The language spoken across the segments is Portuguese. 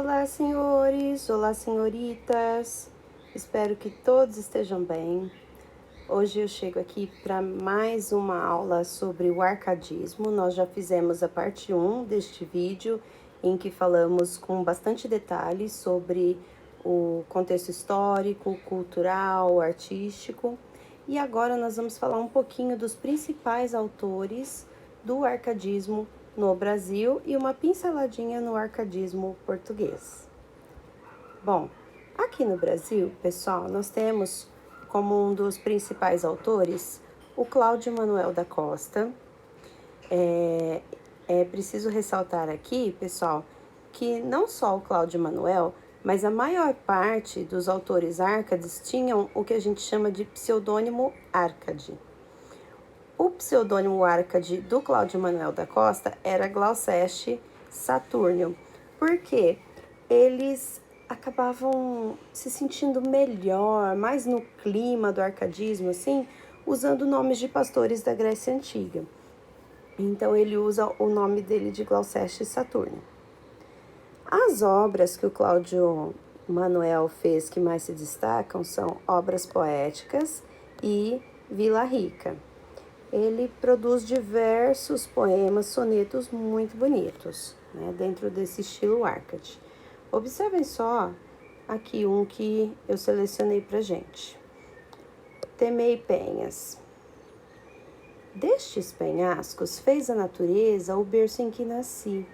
Olá, senhores! Olá, senhoritas! Espero que todos estejam bem. Hoje eu chego aqui para mais uma aula sobre o arcadismo. Nós já fizemos a parte 1 deste vídeo, em que falamos com bastante detalhes sobre o contexto histórico, cultural, artístico. E agora nós vamos falar um pouquinho dos principais autores do arcadismo no Brasil e uma pinceladinha no arcadismo português. Bom, aqui no Brasil, pessoal, nós temos como um dos principais autores o Cláudio Manuel da Costa. É preciso ressaltar aqui, pessoal, que não só o Cláudio Manuel, mas a maior parte dos autores árcades tinham o que a gente chama de pseudônimo árcade. O pseudônimo árcade do Cláudio Manuel da Costa era Gloucester Saturnio, porque eles acabavam se sentindo melhor, mais no clima do arcadismo, assim, usando nomes de pastores da Grécia Antiga. Então ele usa o nome dele de Gloucester Saturnio. As obras que o Cláudio Manuel fez que mais se destacam são obras poéticas e Vila Rica. Ele produz diversos poemas, sonetos muito bonitos, né, dentro desse estilo árcade. Observem só aqui um que eu selecionei pra gente. Temei penhas. Destes penhascos fez a natureza o berço em que nasci.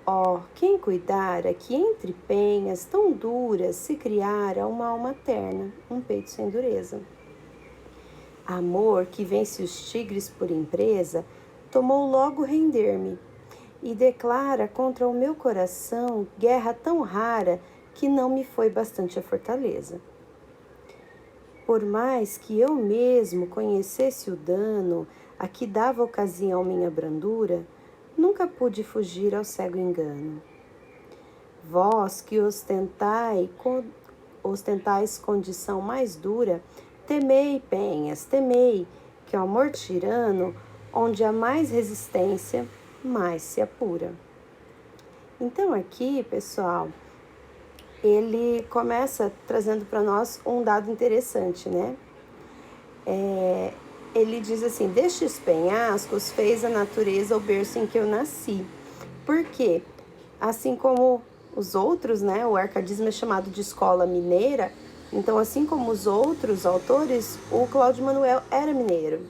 Ó, quem cuidara que entre penhas tão duras se criara uma alma terna, um peito sem dureza. Amor que vence os tigres por empresa, tomou logo render-me, e declara contra o meu coração guerra tão rara que não me foi bastante a fortaleza. Por mais que eu mesmo conhecesse o dano a que dava ocasião minha brandura, nunca pude fugir ao cego engano. Vós que ostentais condição mais dura, temei, penhas, temei, que o amor tirano, onde há mais resistência, mais se apura. Então aqui, pessoal, ele começa trazendo para nós um dado interessante, né? Ele diz assim, destes penhascos fez a natureza o berço em que eu nasci. Por quê? Assim como os outros, né? O arcadismo é chamado de escola mineira. Então, assim como os outros autores, o Cláudio Manuel era mineiro,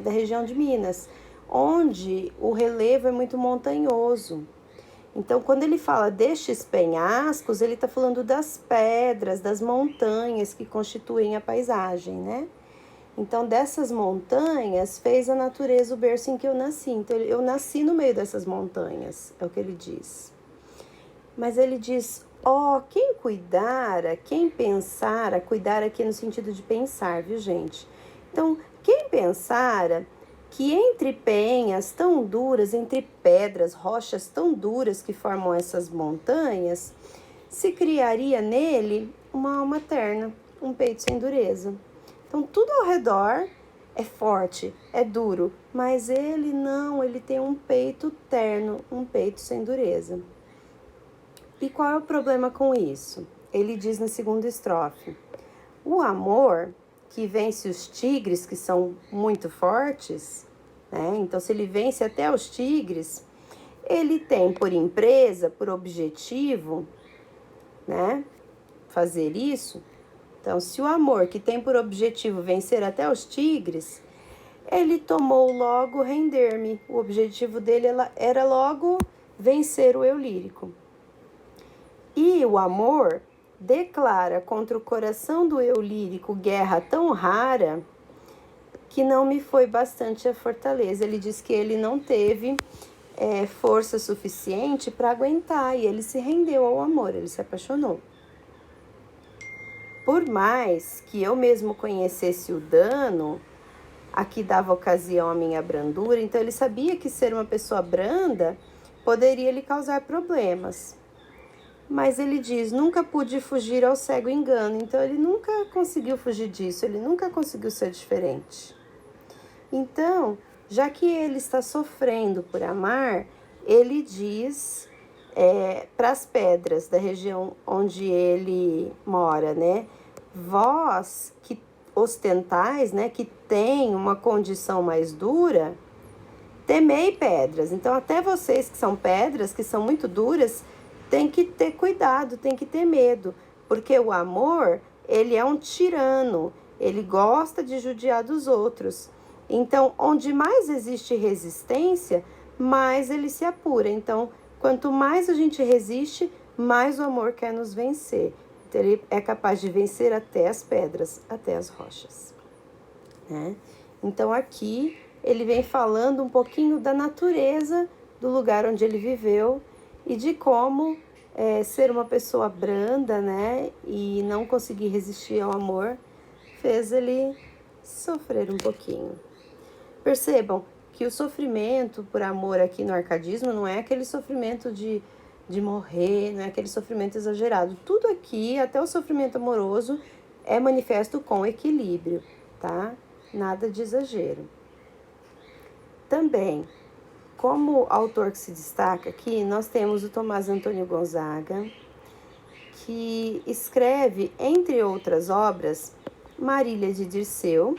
da região de Minas, onde o relevo é muito montanhoso. Então, quando ele fala destes penhascos, ele está falando das pedras, das montanhas que constituem a paisagem, né? Então, dessas montanhas, fez a natureza o berço em que eu nasci. Então, eu nasci no meio dessas montanhas, é o que ele diz. Mas ele diz, quem cuidara, quem pensara, cuidar aqui no sentido de pensar, viu, gente? Então, quem pensara que entre penhas tão duras, entre pedras, rochas tão duras que formam essas montanhas, se criaria nele uma alma terna, um peito sem dureza. Então, tudo ao redor é forte, é duro, mas ele não, ele tem um peito terno, um peito sem dureza. E qual é o problema com isso? Ele diz na segunda estrofe, o amor que vence os tigres, que são muito fortes, né? Então, se ele vence até os tigres, ele tem por empresa, por objetivo, né, fazer isso. Então, se o amor que tem por objetivo vencer até os tigres, ele tomou logo render-me. O objetivo dele era logo vencer o eu lírico. E o amor declara contra o coração do eu lírico guerra tão rara que não me foi bastante a fortaleza. Ele diz que ele não teve força suficiente para aguentar e ele se rendeu ao amor, ele se apaixonou. Por mais que eu mesmo conhecesse o dano a que dava ocasião a minha brandura, então ele sabia que ser uma pessoa branda poderia lhe causar problemas. Mas ele diz, nunca pude fugir ao cego engano. Então ele nunca conseguiu fugir disso, ele nunca conseguiu ser diferente. Então, já que ele está sofrendo por amar, ele diz para as pedras da região onde ele mora, né? Vós que ostentais, né, que tem uma condição mais dura, temei pedras. Então, até vocês que são pedras, que são muito duras, tem que ter cuidado, tem que ter medo, porque o amor, ele é um tirano, ele gosta de judiar dos outros. Então, onde mais existe resistência, mais ele se apura. Então, quanto mais a gente resiste, mais o amor quer nos vencer. Então, ele é capaz de vencer até as pedras, até as rochas, né? Então, aqui ele vem falando um pouquinho da natureza do lugar onde ele viveu e de como ser uma pessoa branda, né, e não conseguir resistir ao amor, fez ele sofrer um pouquinho. Percebam que o sofrimento por amor aqui no arcadismo não é aquele sofrimento de morrer, não é aquele sofrimento exagerado. Tudo aqui, até o sofrimento amoroso, é manifesto com equilíbrio, tá? Nada de exagero. Também, como autor que se destaca aqui, nós temos o Tomás Antônio Gonzaga, que escreve, entre outras obras, Marília de Dirceu,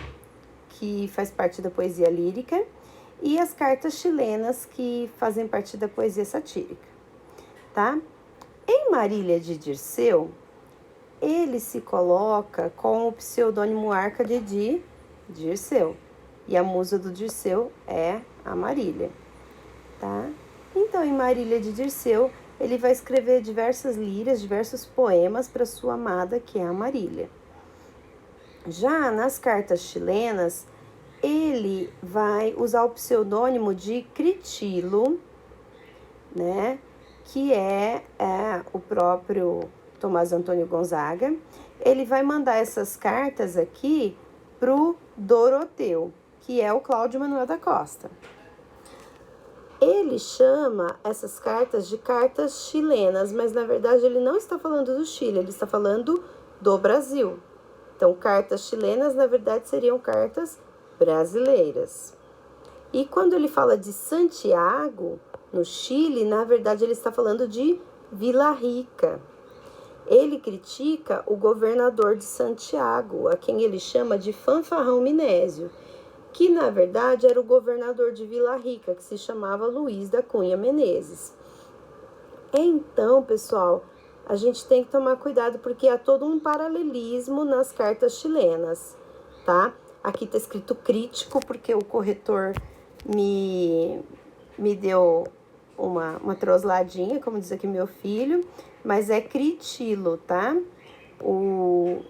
que faz parte da poesia lírica, e as cartas chilenas, que fazem parte da poesia satírica, tá? Em Marília de Dirceu, ele se coloca com o pseudônimo Arcade de Dirceu, e a musa do Dirceu é a Marília, tá? Então, em Marília de Dirceu, ele vai escrever diversas lírias, diversos poemas para sua amada, que é a Marília. Já nas cartas chilenas, ele vai usar o pseudônimo de Critilo, né? Que é o próprio Tomás Antônio Gonzaga. Ele vai mandar essas cartas aqui pro Doroteu, que é o Cláudio Manuel da Costa. Ele chama essas cartas de cartas chilenas, mas na verdade ele não está falando do Chile, ele está falando do Brasil. Então, cartas chilenas, na verdade, seriam cartas brasileiras. E quando ele fala de Santiago, no Chile, na verdade, ele está falando de Vila Rica. Ele critica o governador de Santiago, a quem ele chama de Fanfarrão Minésio, que, na verdade, era o governador de Vila Rica, que se chamava Luiz da Cunha Menezes. Então, pessoal, a gente tem que tomar cuidado porque há todo um paralelismo nas cartas chilenas, tá? Aqui está escrito crítico porque o corretor me deu uma trosladinha, como diz aqui meu filho, mas é Critilo, tá? O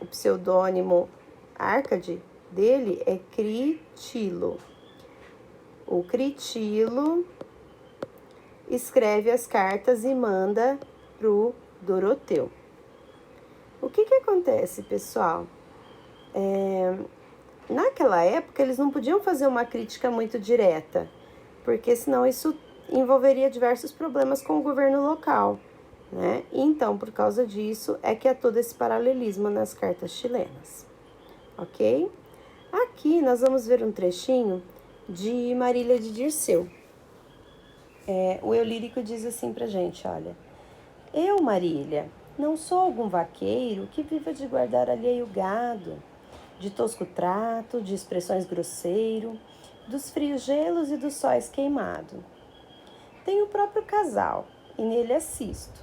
pseudônimo Arcade dele é Critilo. O Critilo escreve as cartas e manda pro Doroteu. O que acontece, pessoal? Naquela época, eles não podiam fazer uma crítica muito direta, porque senão isso envolveria diversos problemas com o governo local, né? Então, por causa disso, é que há todo esse paralelismo nas cartas chilenas, ok? Aqui nós vamos ver um trechinho de Marília de Dirceu. O eu lírico diz assim pra gente, olha: eu, Marília, não sou algum vaqueiro que viva de guardar alheio gado, de tosco trato, de expressões grosseiro, dos frios gelos e dos sóis queimado. Tenho o próprio casal, e nele assisto.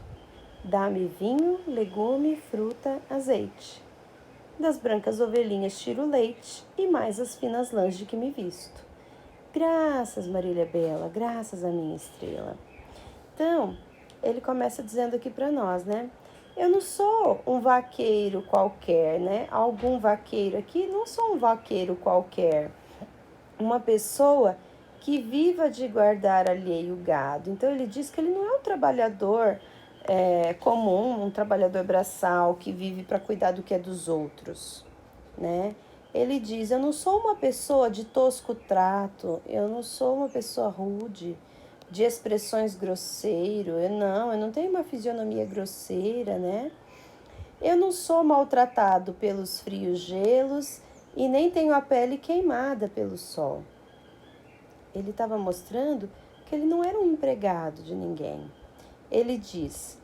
Dá-me vinho, legume, fruta, azeite. Das brancas ovelhinhas tiro leite, e mais as finas lãs de que me visto. Graças, Marília Bela, graças à minha estrela. Então, ele começa dizendo aqui para nós, né? Eu não sou um vaqueiro qualquer, né? Algum vaqueiro aqui, não sou um vaqueiro qualquer. Uma pessoa que viva de guardar alheio gado. Então, ele diz que ele não é um trabalhador comum, um trabalhador braçal que vive para cuidar do que é dos outros, né? Ele diz, eu não sou uma pessoa de tosco trato, eu não sou uma pessoa rude, de expressões grosseiro, eu não tenho uma fisionomia grosseira, né? Eu não sou maltratado pelos frios gelos e nem tenho a pele queimada pelo sol. Ele estava mostrando que ele não era um empregado de ninguém. Ele diz,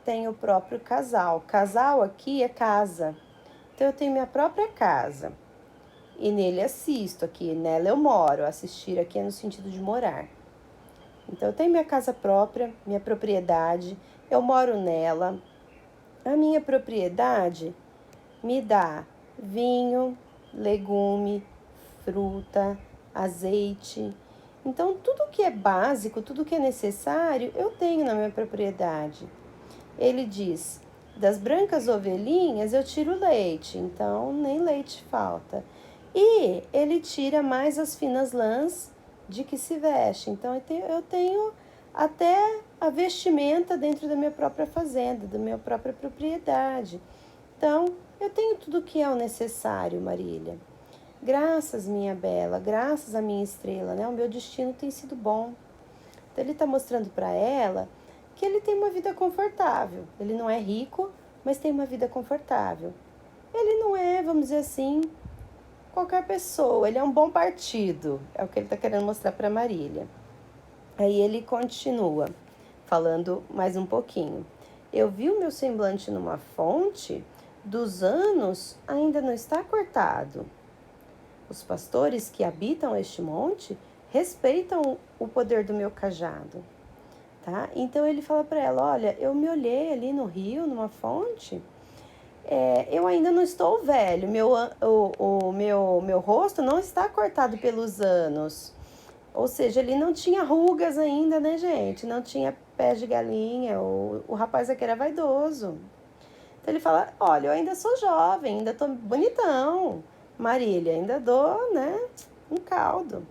tenho o próprio casal. Casal aqui é casa. Então eu tenho minha própria casa. E nele assisto, aqui nela eu moro. Assistir aqui é no sentido de morar. Então eu tenho minha casa própria, minha propriedade, eu moro nela. A minha propriedade me dá vinho, legume, fruta, azeite. Então tudo que é básico, tudo que é necessário, eu tenho na minha propriedade. Ele diz, das brancas ovelhinhas eu tiro leite, então nem leite falta. E ele tira mais as finas lãs de que se veste. Então eu tenho até a vestimenta dentro da minha própria fazenda, da minha própria propriedade. Então eu tenho tudo o que é o necessário, Marília. Graças, minha bela, graças à minha estrela, né? O meu destino tem sido bom. Então ele está mostrando para ela que ele tem uma vida confortável. Ele não é rico, mas tem uma vida confortável. Ele não é, vamos dizer assim, qualquer pessoa. Ele é um bom partido. É o que ele está querendo mostrar para Marília. Aí ele continua, falando mais um pouquinho. Eu vi o meu semblante numa fonte, dos anos ainda não está cortado. Os pastores que habitam este monte respeitam o poder do meu cajado. Tá? Então ele fala para ela, olha, eu me olhei ali no rio, numa fonte, eu ainda não estou velho, meu rosto não está cortado pelos anos. Ou seja, ele não tinha rugas ainda, né, gente? Não tinha pés de galinha, o rapaz aqui era vaidoso. Então ele fala, olha, eu ainda sou jovem, ainda tô bonitão, Marília, ainda dou, né, um caldo.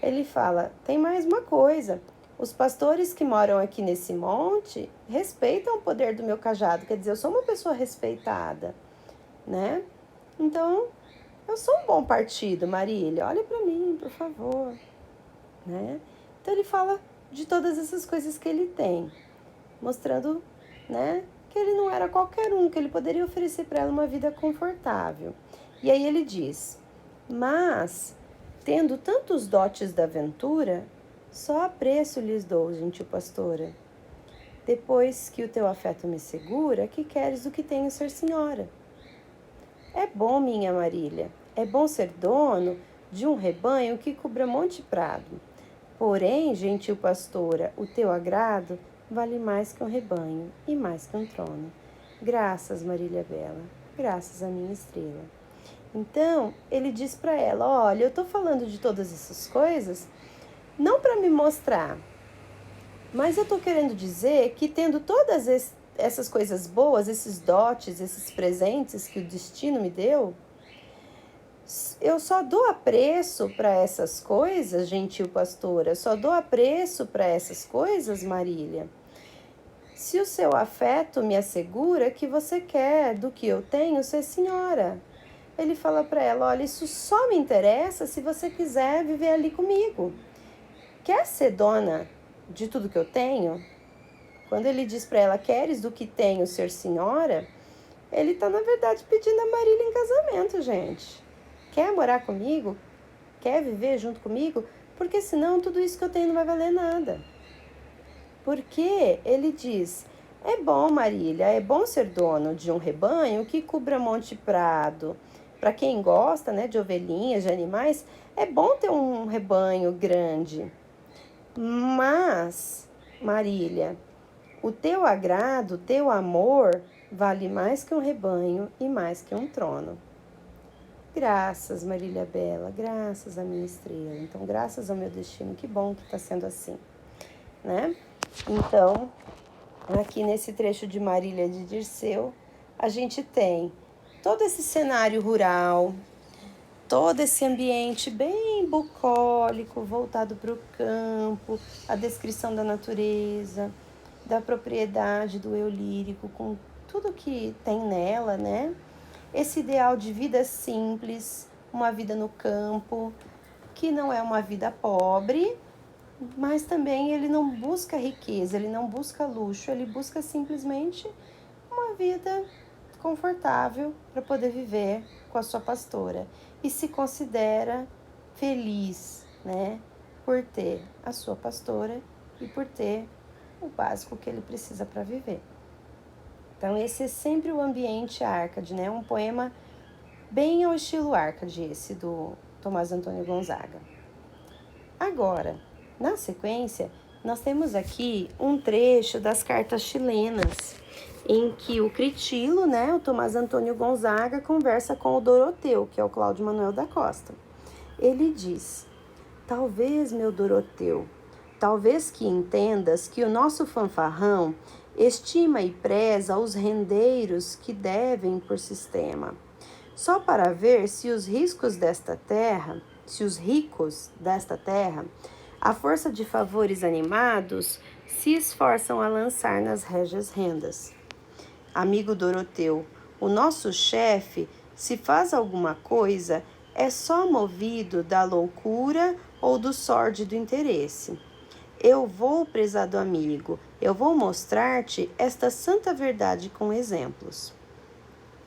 Ele fala, tem mais uma coisa, os pastores que moram aqui nesse monte respeitam o poder do meu cajado, quer dizer, eu sou uma pessoa respeitada, né? Então, eu sou um bom partido, Marília, olha para mim, por favor, né? Então ele fala de todas essas coisas que ele tem, mostrando, né, que ele não era qualquer um, que ele poderia oferecer para ela uma vida confortável. E aí ele diz, mas, tendo tantos dotes da aventura, só apreço lhes dou, gentil pastora. Depois que o teu afeto me segura, que queres do que tenho ser senhora? É bom, minha Marília, é bom ser dono de um rebanho que cubra monte e prado. Porém, gentil pastora, o teu agrado vale mais que um rebanho e mais que um trono. Graças, Marília Bela, graças à minha estrela. Então, ele diz para ela, olha, eu estou falando de todas essas coisas não para me mostrar, mas eu estou querendo dizer que tendo todas essas coisas boas, esses dotes, esses presentes que o destino me deu, eu só dou apreço para essas coisas, gentil pastora, só dou apreço para essas coisas, Marília, se o seu afeto me assegura que você quer do que eu tenho ser senhora. Ele fala para ela, olha, isso só me interessa se você quiser viver ali comigo. Quer ser dona de tudo que eu tenho? Quando ele diz para ela, queres do que tenho ser senhora? Ele está, na verdade, pedindo a Marília em casamento, gente. Quer morar comigo? Quer viver junto comigo? Porque senão tudo isso que eu tenho não vai valer nada. Porque ele diz, é bom, Marília, é bom ser dono de um rebanho que cubra monte e prado. Para quem gosta, né, de ovelhinhas, de animais, é bom ter um rebanho grande. Mas, Marília, o teu agrado, o teu amor, vale mais que um rebanho e mais que um trono. Graças, Marília Bela, graças à minha estrela. Então, graças ao meu destino, que bom que está sendo assim, né? Então, aqui nesse trecho de Marília de Dirceu, a gente tem todo esse cenário rural, todo esse ambiente bem bucólico, voltado para o campo, a descrição da natureza, da propriedade do eu lírico, com tudo que tem nela, né? Esse ideal de vida simples, uma vida no campo, que não é uma vida pobre, mas também ele não busca riqueza, ele não busca luxo, ele busca simplesmente uma vida confortável para poder viver com a sua pastora e se considera feliz, né? por ter a sua pastora e por ter o básico que ele precisa para viver. Então esse é sempre o ambiente Árcade, né? Um poema bem ao estilo Árcade, esse do Tomás Antônio Gonzaga. Agora, na sequência, nós temos aqui um trecho das cartas chilenas, em que o Critilo, né, o Tomás Antônio Gonzaga, conversa com o Doroteu, que é o Cláudio Manuel da Costa. Ele diz: talvez, meu Doroteu, talvez que entendas que o nosso fanfarrão estima e preza os rendeiros que devem por sistema, só para ver se os ricos desta terra, a força de favores animados, se esforçam a lançar nas régias rendas. Amigo Doroteu, o nosso chefe, se faz alguma coisa, é só movido da loucura ou do sórdido interesse. Eu vou, prezado amigo, eu vou mostrar-te esta santa verdade com exemplos.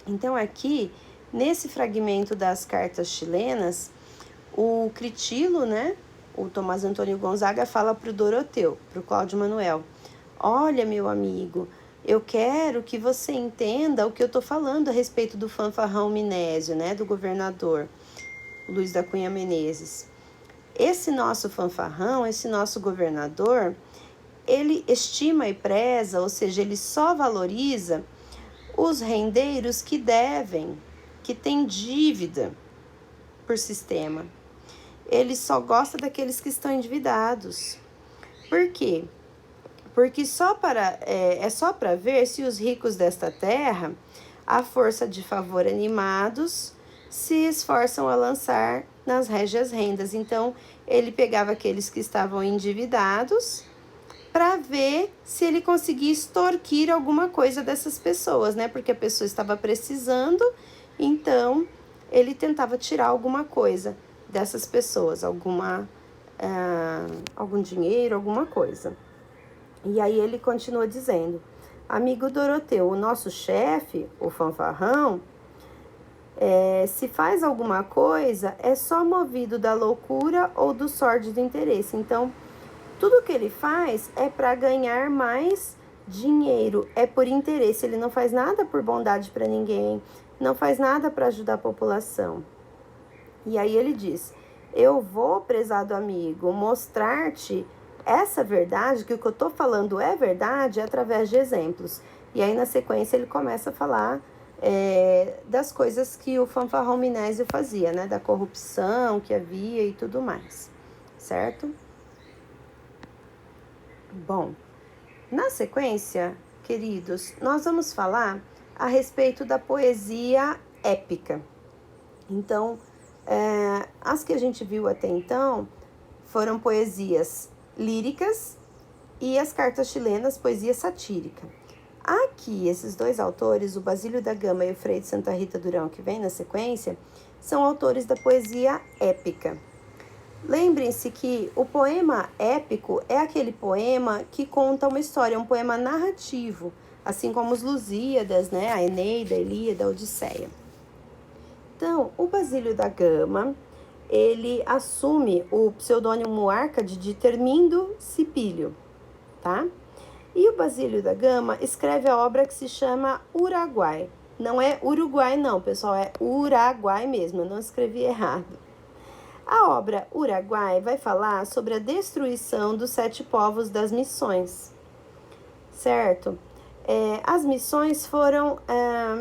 Então aqui, nesse fragmento das cartas chilenas, o Critilo, né, o Tomás Antônio Gonzaga, fala para o Doroteu, para o Cláudio Manuel: olha, meu amigo, eu quero que você entenda o que eu estou falando a respeito do fanfarrão Minésio, né, do governador Luiz da Cunha Menezes. Esse nosso fanfarrão, esse nosso governador, ele estima e preza, ou seja, ele só valoriza os rendeiros que devem, que têm dívida por sistema. Ele só gosta daqueles que estão endividados. Por quê? Porque é só para ver se os ricos desta terra, à força de favor animados, se esforçam a lançar nas régias rendas. Então, ele pegava aqueles que estavam endividados para ver se ele conseguia extorquir alguma coisa dessas pessoas, né? Porque a pessoa estava precisando, então ele tentava tirar alguma coisa dessas pessoas, algum dinheiro, alguma coisa. E aí ele continua dizendo: amigo Doroteu, o nosso chefe, o fanfarrão, se faz alguma coisa, é só movido da loucura ou do sórdido interesse. Então, tudo que ele faz é para ganhar mais dinheiro, é por interesse. Ele não faz nada por bondade para ninguém, não faz nada para ajudar a população. E aí ele diz: eu vou, prezado amigo, mostrar-te essa verdade, que o que eu estou falando é verdade, através de exemplos. E aí na sequência ele começa a falar das coisas que o fanfarrão Minésio fazia, né? Da corrupção que havia e tudo mais, certo? Bom, na sequência, queridos, nós vamos falar a respeito da poesia épica. Então, as que a gente viu até então foram poesias líricas e as cartas chilenas, poesia satírica. Aqui, esses dois autores, o Basílio da Gama e o Frei de Santa Rita Durão, que vem na sequência, são autores da poesia épica. Lembrem-se que o poema épico é aquele poema que conta uma história, um poema narrativo, assim como os Lusíadas, né? A Eneida, a Ilíada, a Odisseia. Então, o Basílio da Gama, ele assume o pseudônimo Árcade de Termindo Cipílio, tá? E o Basílio da Gama escreve a obra que se chama Uraguai. Não é Uruguai não, pessoal, é Uraguai mesmo, eu não escrevi errado. A obra Uraguai vai falar sobre a destruição dos 7 povos das missões, certo? As missões foram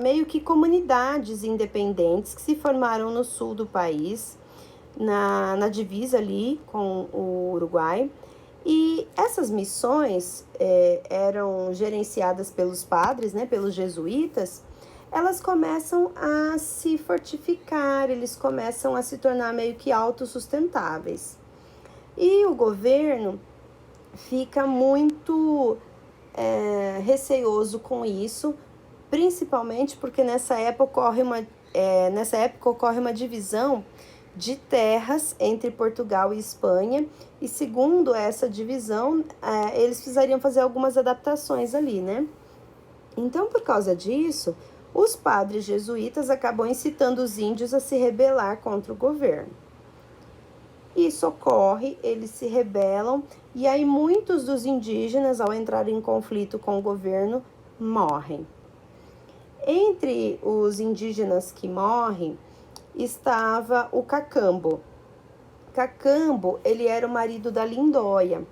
meio que comunidades independentes que se formaram no sul do país, na divisa ali com o Uruguai. E essas missões eram gerenciadas pelos padres, né, pelos jesuítas. Elas começam a se fortificar, eles começam a se tornar meio que autossustentáveis. E o governo fica muito receoso com isso, principalmente porque nessa época ocorre uma divisão de terras entre Portugal e Espanha, e segundo essa divisão, eles precisariam fazer algumas adaptações ali, né? Então, por causa disso, os padres jesuítas acabam incitando os índios a se rebelar contra o governo. Isso ocorre, eles se rebelam e aí muitos dos indígenas, ao entrarem em conflito com o governo, morrem. Entre os indígenas que morrem estava o Cacambo. Cacambo, ele era o marido da Lindóia.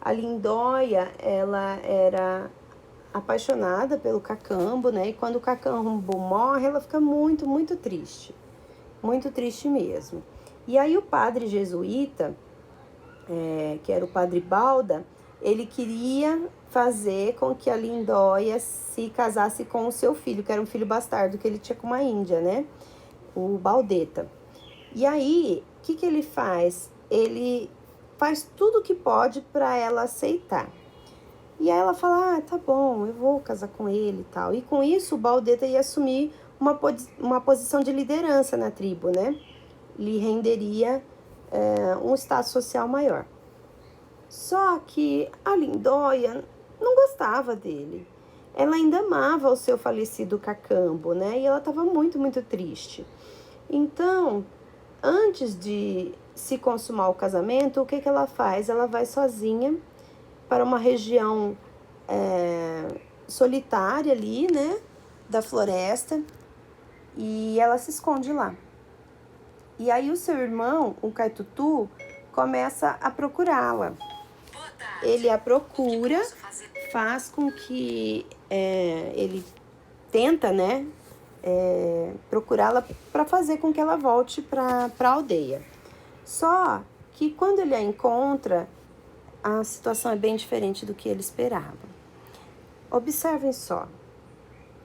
A Lindóia, ela era apaixonada pelo Cacambo, né? E quando o Cacambo morre, ela fica muito, muito triste mesmo. E aí o padre jesuíta, que era o padre Balda, ele queria fazer com que a Lindóia se casasse com o seu filho, que era um filho bastardo que ele tinha com uma índia, né? O Baldeta. E aí, o que ele faz? Ele faz tudo o que pode para ela aceitar. E aí ela fala, tá bom, eu vou casar com ele e tal. E com isso, o Baldeta ia assumir uma posição de liderança na tribo, né? Lhe renderia um status social maior. Só que a Lindóia não gostava dele. Ela ainda amava o seu falecido Cacambo, né? E ela estava muito, muito triste. Então, antes de se consumar o casamento, o que ela faz? Ela vai sozinha para uma região solitária ali, né? Da floresta. E ela se esconde lá. E aí o seu irmão, o Caitutu, começa a procurá-la. Ele a procura, faz com que ele tenta, né, procurá-la para fazer com que ela volte para a aldeia. Só que quando ele a encontra, a situação é bem diferente do que ele esperava. Observem só,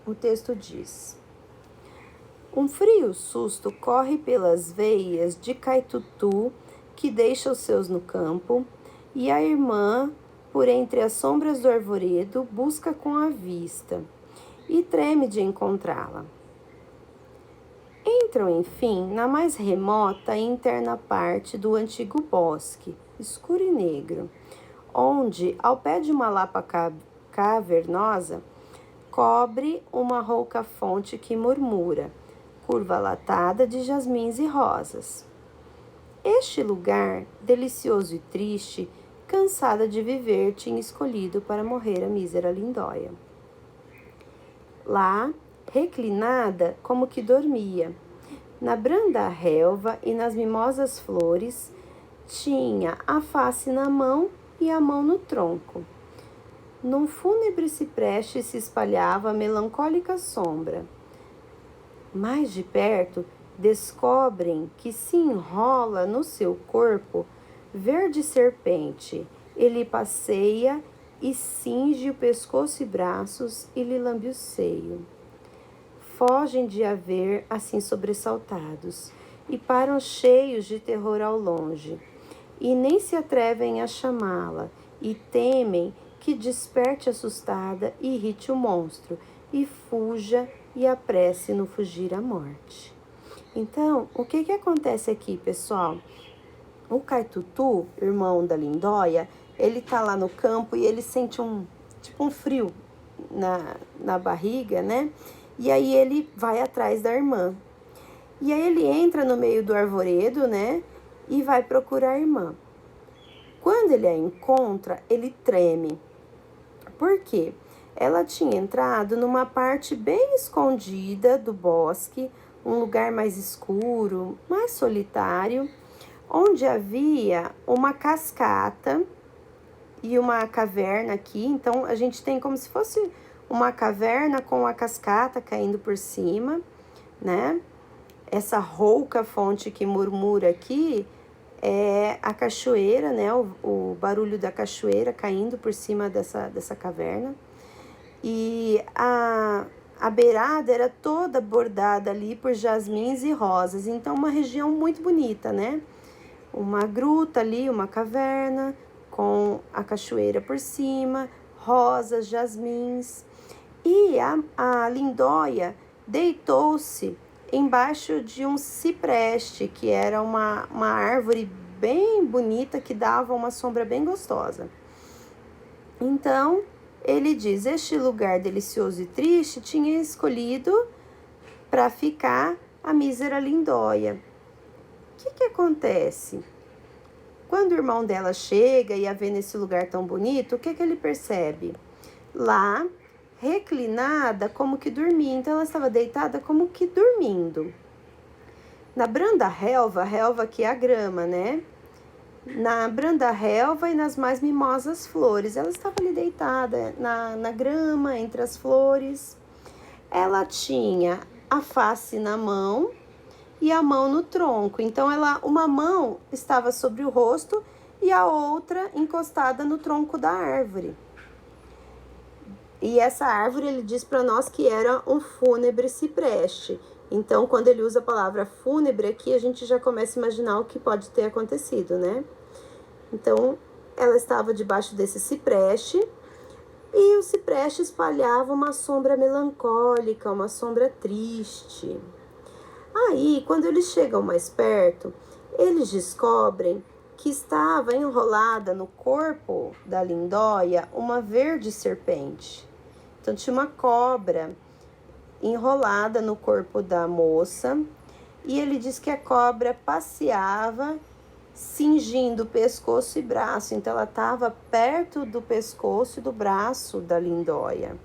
o texto diz: um frio susto corre pelas veias de Caitutu, que deixa os seus no campo, e a irmã, por entre as sombras do arvoredo, busca com a vista, e treme de encontrá-la. Entram, enfim, na mais remota e interna parte do antigo bosque, escuro e negro, onde, ao pé de uma lapa cavernosa, cobre uma rouca fonte que murmura, curva latada de jasmins e rosas. Este lugar, delicioso e triste, cansada de viver, tinha escolhido para morrer a mísera Lindóia. Lá, reclinada, como que dormia, na branda relva e nas mimosas flores, tinha a face na mão e a mão no tronco. Num fúnebre cipreste se espalhava a melancólica sombra. Mais de perto, descobrem que se enrola no seu corpo verde serpente. Ele passeia e cinge o pescoço e braços e lhe lambe o seio. Fogem de a ver assim sobressaltados e param cheios de terror ao longe. E nem se atrevem a chamá-la e temem que desperte assustada e irrite o monstro e fuja e apresse no fugir à morte. Então, o que acontece aqui, pessoal? O Caitutu, irmão da Lindóia, ele tá lá no campo e ele sente um frio na barriga, né? E aí ele vai atrás da irmã. E aí ele entra no meio do arvoredo, né? E vai procurar a irmã. Quando ele a encontra, ele treme. Por quê? Ela tinha entrado numa parte bem escondida do bosque, um lugar mais escuro, mais solitário, onde havia uma cascata e uma caverna aqui. Então, a gente tem como se fosse uma caverna com a cascata caindo por cima, né? Essa rouca fonte que murmura aqui é a cachoeira, né? O barulho da cachoeira caindo por cima dessa caverna. E a beirada era toda bordada ali por jasmins e rosas. Então, uma região muito bonita, né? Uma gruta ali, uma caverna com a cachoeira por cima, rosas, jasmins. E a Lindóia deitou-se embaixo de um cipreste, que era uma árvore bem bonita que dava uma sombra bem gostosa. Então, ele diz, este lugar delicioso e triste tinha escolhido para ficar a mísera Lindóia. O que acontece? Quando o irmão dela chega e a vê nesse lugar tão bonito, o que ele percebe? Lá, reclinada, como que dormia. Então, ela estava deitada como que dormindo. Na branda relva que é a grama, né? Na branda relva e nas mais mimosas flores. Ela estava ali deitada na grama, entre as flores. Ela tinha a face na mão e a mão no tronco. Então, uma mão estava sobre o rosto e a outra encostada no tronco da árvore. E essa árvore, ele diz para nós que era um fúnebre cipreste. Então, quando ele usa a palavra fúnebre aqui, a gente já começa a imaginar o que pode ter acontecido, né? Então, ela estava debaixo desse cipreste e o cipreste espalhava uma sombra melancólica, uma sombra triste. Aí, quando eles chegam mais perto, eles descobrem que estava enrolada no corpo da lindóia uma verde serpente. Então, tinha uma cobra enrolada no corpo da moça, e ele diz que a cobra passeava cingindo o pescoço e braço. Então, ela estava perto do pescoço e do braço da lindóia,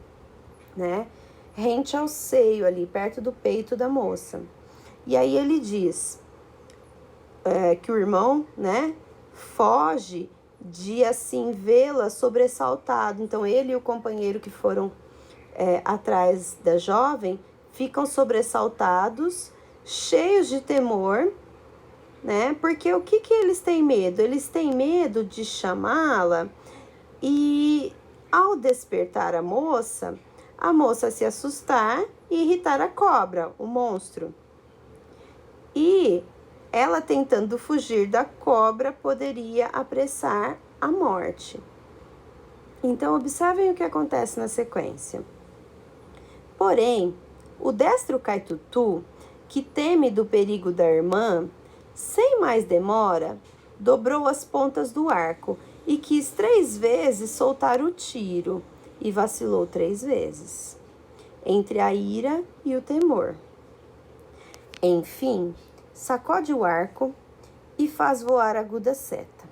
né? Rente ao seio ali, perto do peito da moça. E aí ele diz que o irmão, né, foge de assim vê-la sobressaltado. Então ele e o companheiro que foram atrás da jovem ficam sobressaltados, cheios de temor, né? Porque o que eles têm medo? Eles têm medo de chamá-la e, ao despertar a moça se assustar e irritar a cobra, o monstro. E ela, tentando fugir da cobra, poderia apressar a morte. Então, observem o que acontece na sequência. Porém, o destro Caitutu, que teme do perigo da irmã, sem mais demora, dobrou as pontas do arco e quis 3 vezes soltar o tiro, e vacilou 3 vezes, entre a ira e o temor. Enfim, sacode o arco e faz voar a aguda seta,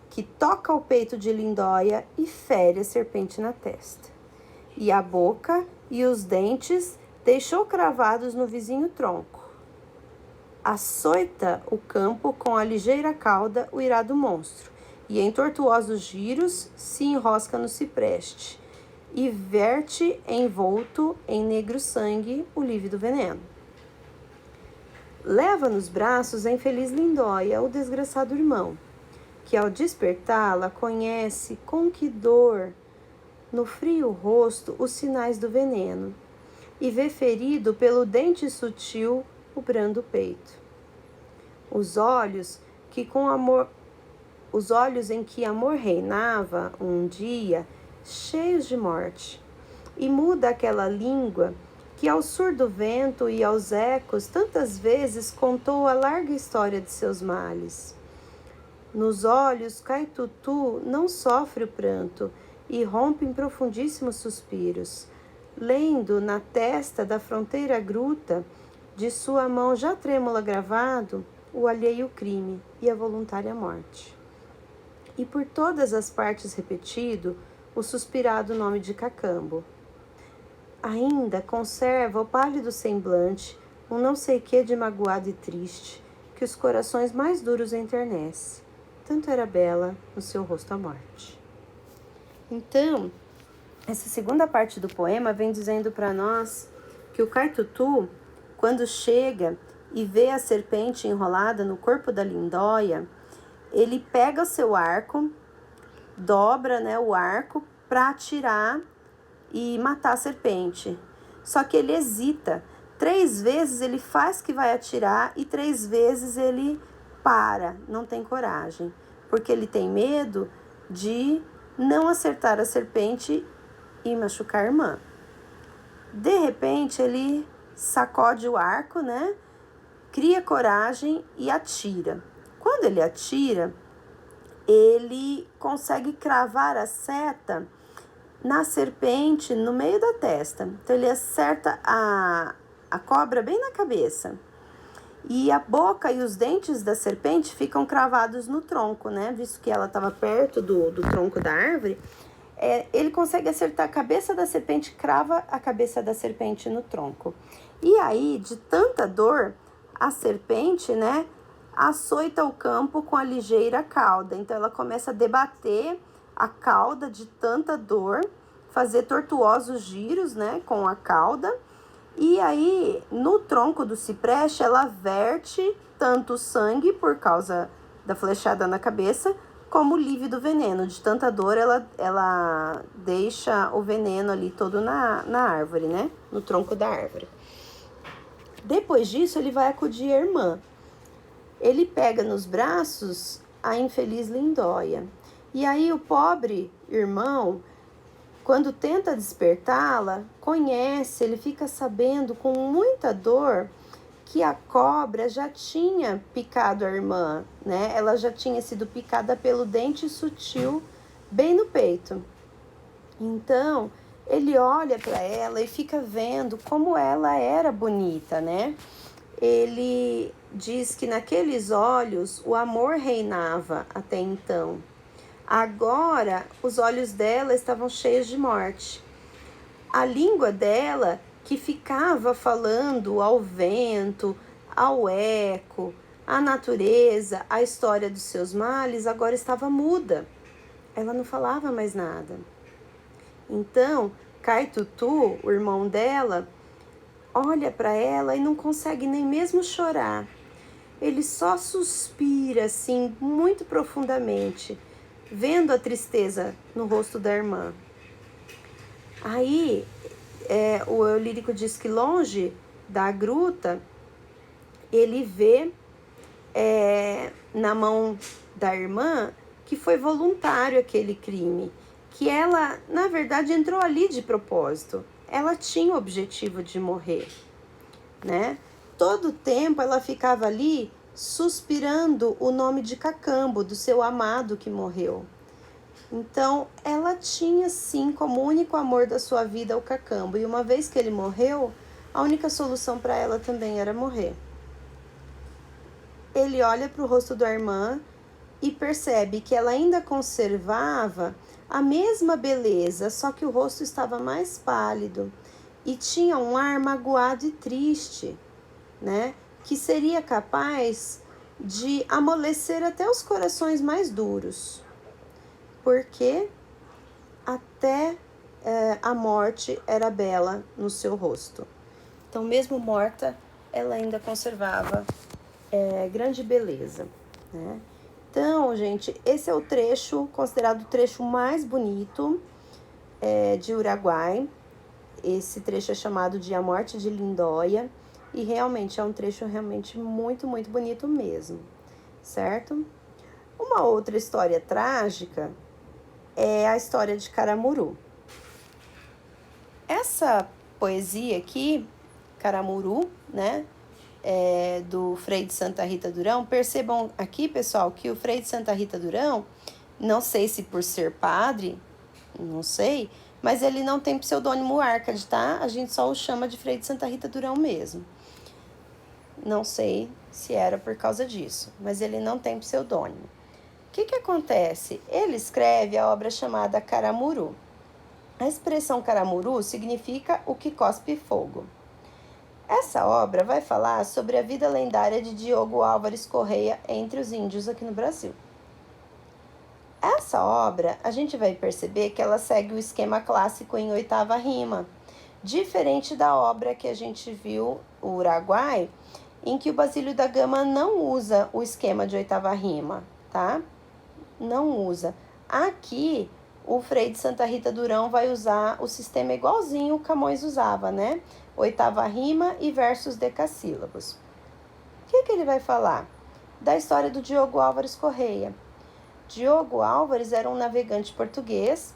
que toca o peito de lindóia e fere a serpente na testa. E a boca e os dentes deixou cravados no vizinho tronco. Açoita o campo com a ligeira cauda o irado monstro, e em tortuosos giros se enrosca no cipreste, e verte envolto em negro sangue o lívido veneno. Leva nos braços a infeliz lindóia, o desgraçado irmão, que ao despertá-la conhece com que dor no frio rosto os sinais do veneno, e vê ferido pelo dente sutil o brando peito. Os olhos em que amor reinava um dia, cheios de morte, e muda aquela língua que ao surdo vento e aos ecos tantas vezes contou a larga história de seus males. Nos olhos, Caitutu não sofre o pranto e rompe em profundíssimos suspiros, lendo na testa da fronteira gruta, de sua mão já trêmula gravado, o alheio crime e a voluntária morte. E por todas as partes repetido, o suspirado nome de Cacambo. Ainda conserva o pálido semblante, um não sei que de magoado e triste, que os corações mais duros enternece. Tanto era bela no seu rosto a morte. Então, essa segunda parte do poema vem dizendo para nós que o Caitutu, quando chega e vê a serpente enrolada no corpo da lindóia, ele pega o seu arco, dobra, né, o arco para atirar e matar a serpente. Só que ele hesita. 3 vezes ele faz que vai atirar e 3 vezes ele para, não tem coragem, porque ele tem medo de não acertar a serpente e machucar a irmã. De repente, ele sacode o arco, né? Cria coragem e atira. Quando ele atira, ele consegue cravar a seta na serpente no meio da testa. Então, ele acerta a cobra bem na cabeça. E a boca e os dentes da serpente ficam cravados no tronco, né? Visto que ela estava perto do tronco da árvore, ele consegue acertar a cabeça da serpente, crava a cabeça da serpente no tronco. E aí, de tanta dor, a serpente, né, açoita o campo com a ligeira cauda. Então, ela começa a debater a cauda de tanta dor, fazer tortuosos giros, né, com a cauda. E aí, no tronco do cipreste, ela verte tanto sangue por causa da flechada na cabeça, como o lívido veneno. De tanta dor, ela deixa o veneno ali todo na árvore, né? No tronco da árvore. Depois disso, ele vai acudir a irmã. Ele pega nos braços a infeliz Lindóia. E aí, o pobre irmão, quando tenta despertá-la, ele fica sabendo com muita dor que a cobra já tinha picado a irmã, né? Ela já tinha sido picada pelo dente sutil bem no peito. Então, ele olha para ela e fica vendo como ela era bonita, né? Ele diz que naqueles olhos o amor reinava até então. Agora, os olhos dela estavam cheios de morte. A língua dela, que ficava falando ao vento, ao eco, à natureza, a história dos seus males, agora estava muda. Ela não falava mais nada. Então, Caitutu, o irmão dela, olha para ela e não consegue nem mesmo chorar. Ele só suspira assim, muito profundamente, vendo a tristeza no rosto da irmã. Aí, o eu lírico diz que longe da gruta, ele vê na mão da irmã que foi voluntário aquele crime, que ela, na verdade, entrou ali de propósito. Ela tinha o objetivo de morrer, né? Todo o tempo ela ficava ali suspirando o nome de Cacambo, do seu amado que morreu. Então, ela tinha sim como único amor da sua vida o Cacambo. E uma vez que ele morreu, a única solução para ela também era morrer. Ele olha para o rosto da irmã e percebe que ela ainda conservava a mesma beleza, só que o rosto estava mais pálido e tinha um ar magoado e triste, né? Que seria capaz de amolecer até os corações mais duros. Porque até a morte era bela no seu rosto. Então, mesmo morta, ela ainda conservava grande beleza, né? Então, gente, esse é o trecho, considerado o trecho mais bonito de Uruguai. Esse trecho é chamado de A Morte de Lindóia. E realmente é um trecho realmente muito, muito bonito mesmo, certo? Uma outra história trágica é a história de Caramuru. Essa poesia aqui, Caramuru, né, do Frei de Santa Rita Durão, percebam aqui, pessoal, que o Frei de Santa Rita Durão, não sei se por ser padre, não sei, mas ele não tem pseudônimo Arcade, tá? A gente só o chama de Frei de Santa Rita Durão mesmo. Não sei se era por causa disso, mas ele não tem pseudônimo. O que acontece? Ele escreve a obra chamada Caramuru. A expressão Caramuru significa o que cospe fogo. Essa obra vai falar sobre a vida lendária de Diogo Álvares Correia entre os índios aqui no Brasil. Essa obra, a gente vai perceber que ela segue o esquema clássico em 8ª rima, diferente da obra que a gente viu, o Uruguai, em que o Basílio da Gama não usa o esquema de 8ª rima, tá? Não usa. Aqui, o Frei de Santa Rita Durão vai usar o sistema igualzinho o Camões usava, né? 8ª rima e versos decassílabos. O que ele vai falar? Da história do Diogo Álvares Correia. Diogo Álvares era um navegante português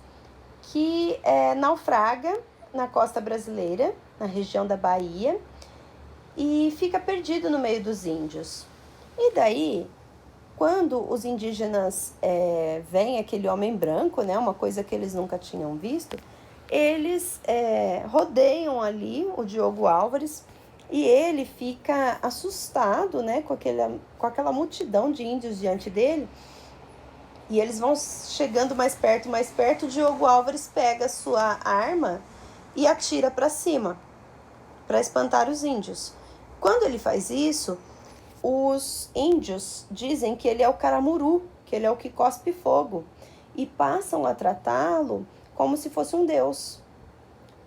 que naufraga na costa brasileira, na região da Bahia, e fica perdido no meio dos índios. E daí, quando os indígenas veem aquele homem branco, né, uma coisa que eles nunca tinham visto, eles rodeiam ali o Diogo Álvares, E ele fica assustado, né, com aquela multidão de índios diante dele. E eles vão chegando mais perto. O Diogo Álvares pega a sua arma e atira para cima, para espantar os índios. Quando ele faz isso, os índios dizem que ele é o Caramuru, que ele é o que cospe fogo, e passam a tratá-lo como se fosse um deus.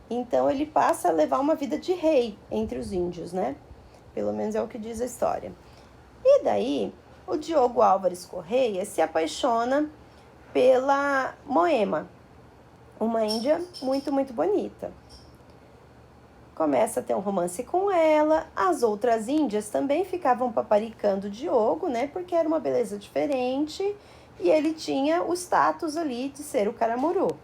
Então ele passa a levar uma vida de rei entre os índios, né? Pelo menos é o que diz a história. E daí, o Diogo Álvares Correia se apaixona pela Moema, uma índia muito, muito bonita. Começa a ter um romance com ela. As outras índias também ficavam paparicando o Diogo, né? Porque era uma beleza diferente e ele tinha o status ali de ser o Caramuru. O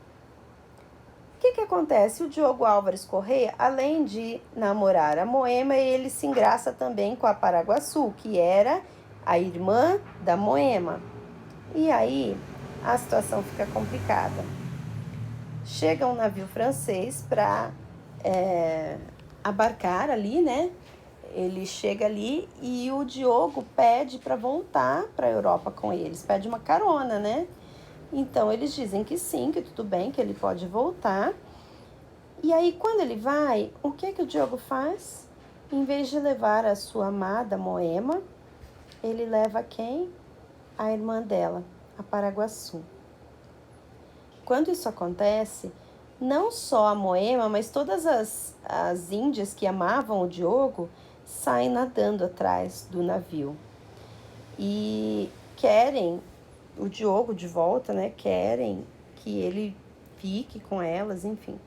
que acontece? O Diogo Álvares Correia, além de namorar a Moema, ele se engraça também com a Paraguaçu, que era a irmã da Moema. E aí a situação fica complicada. Chega um navio francês para abarcar ali, né? Ele chega ali e o Diogo pede para voltar para a Europa com eles, pede uma carona, né? Então eles dizem que sim, que tudo bem, que ele pode voltar. E aí quando ele vai, o que o Diogo faz? Em vez de levar a sua amada Moema, ele leva quem? A irmã dela, a Paraguaçu. Quando isso acontece, não só a Moema, mas todas as índias que amavam o Diogo saem nadando atrás do navio. E querem o Diogo de volta, né? Querem que ele fique com elas, enfim.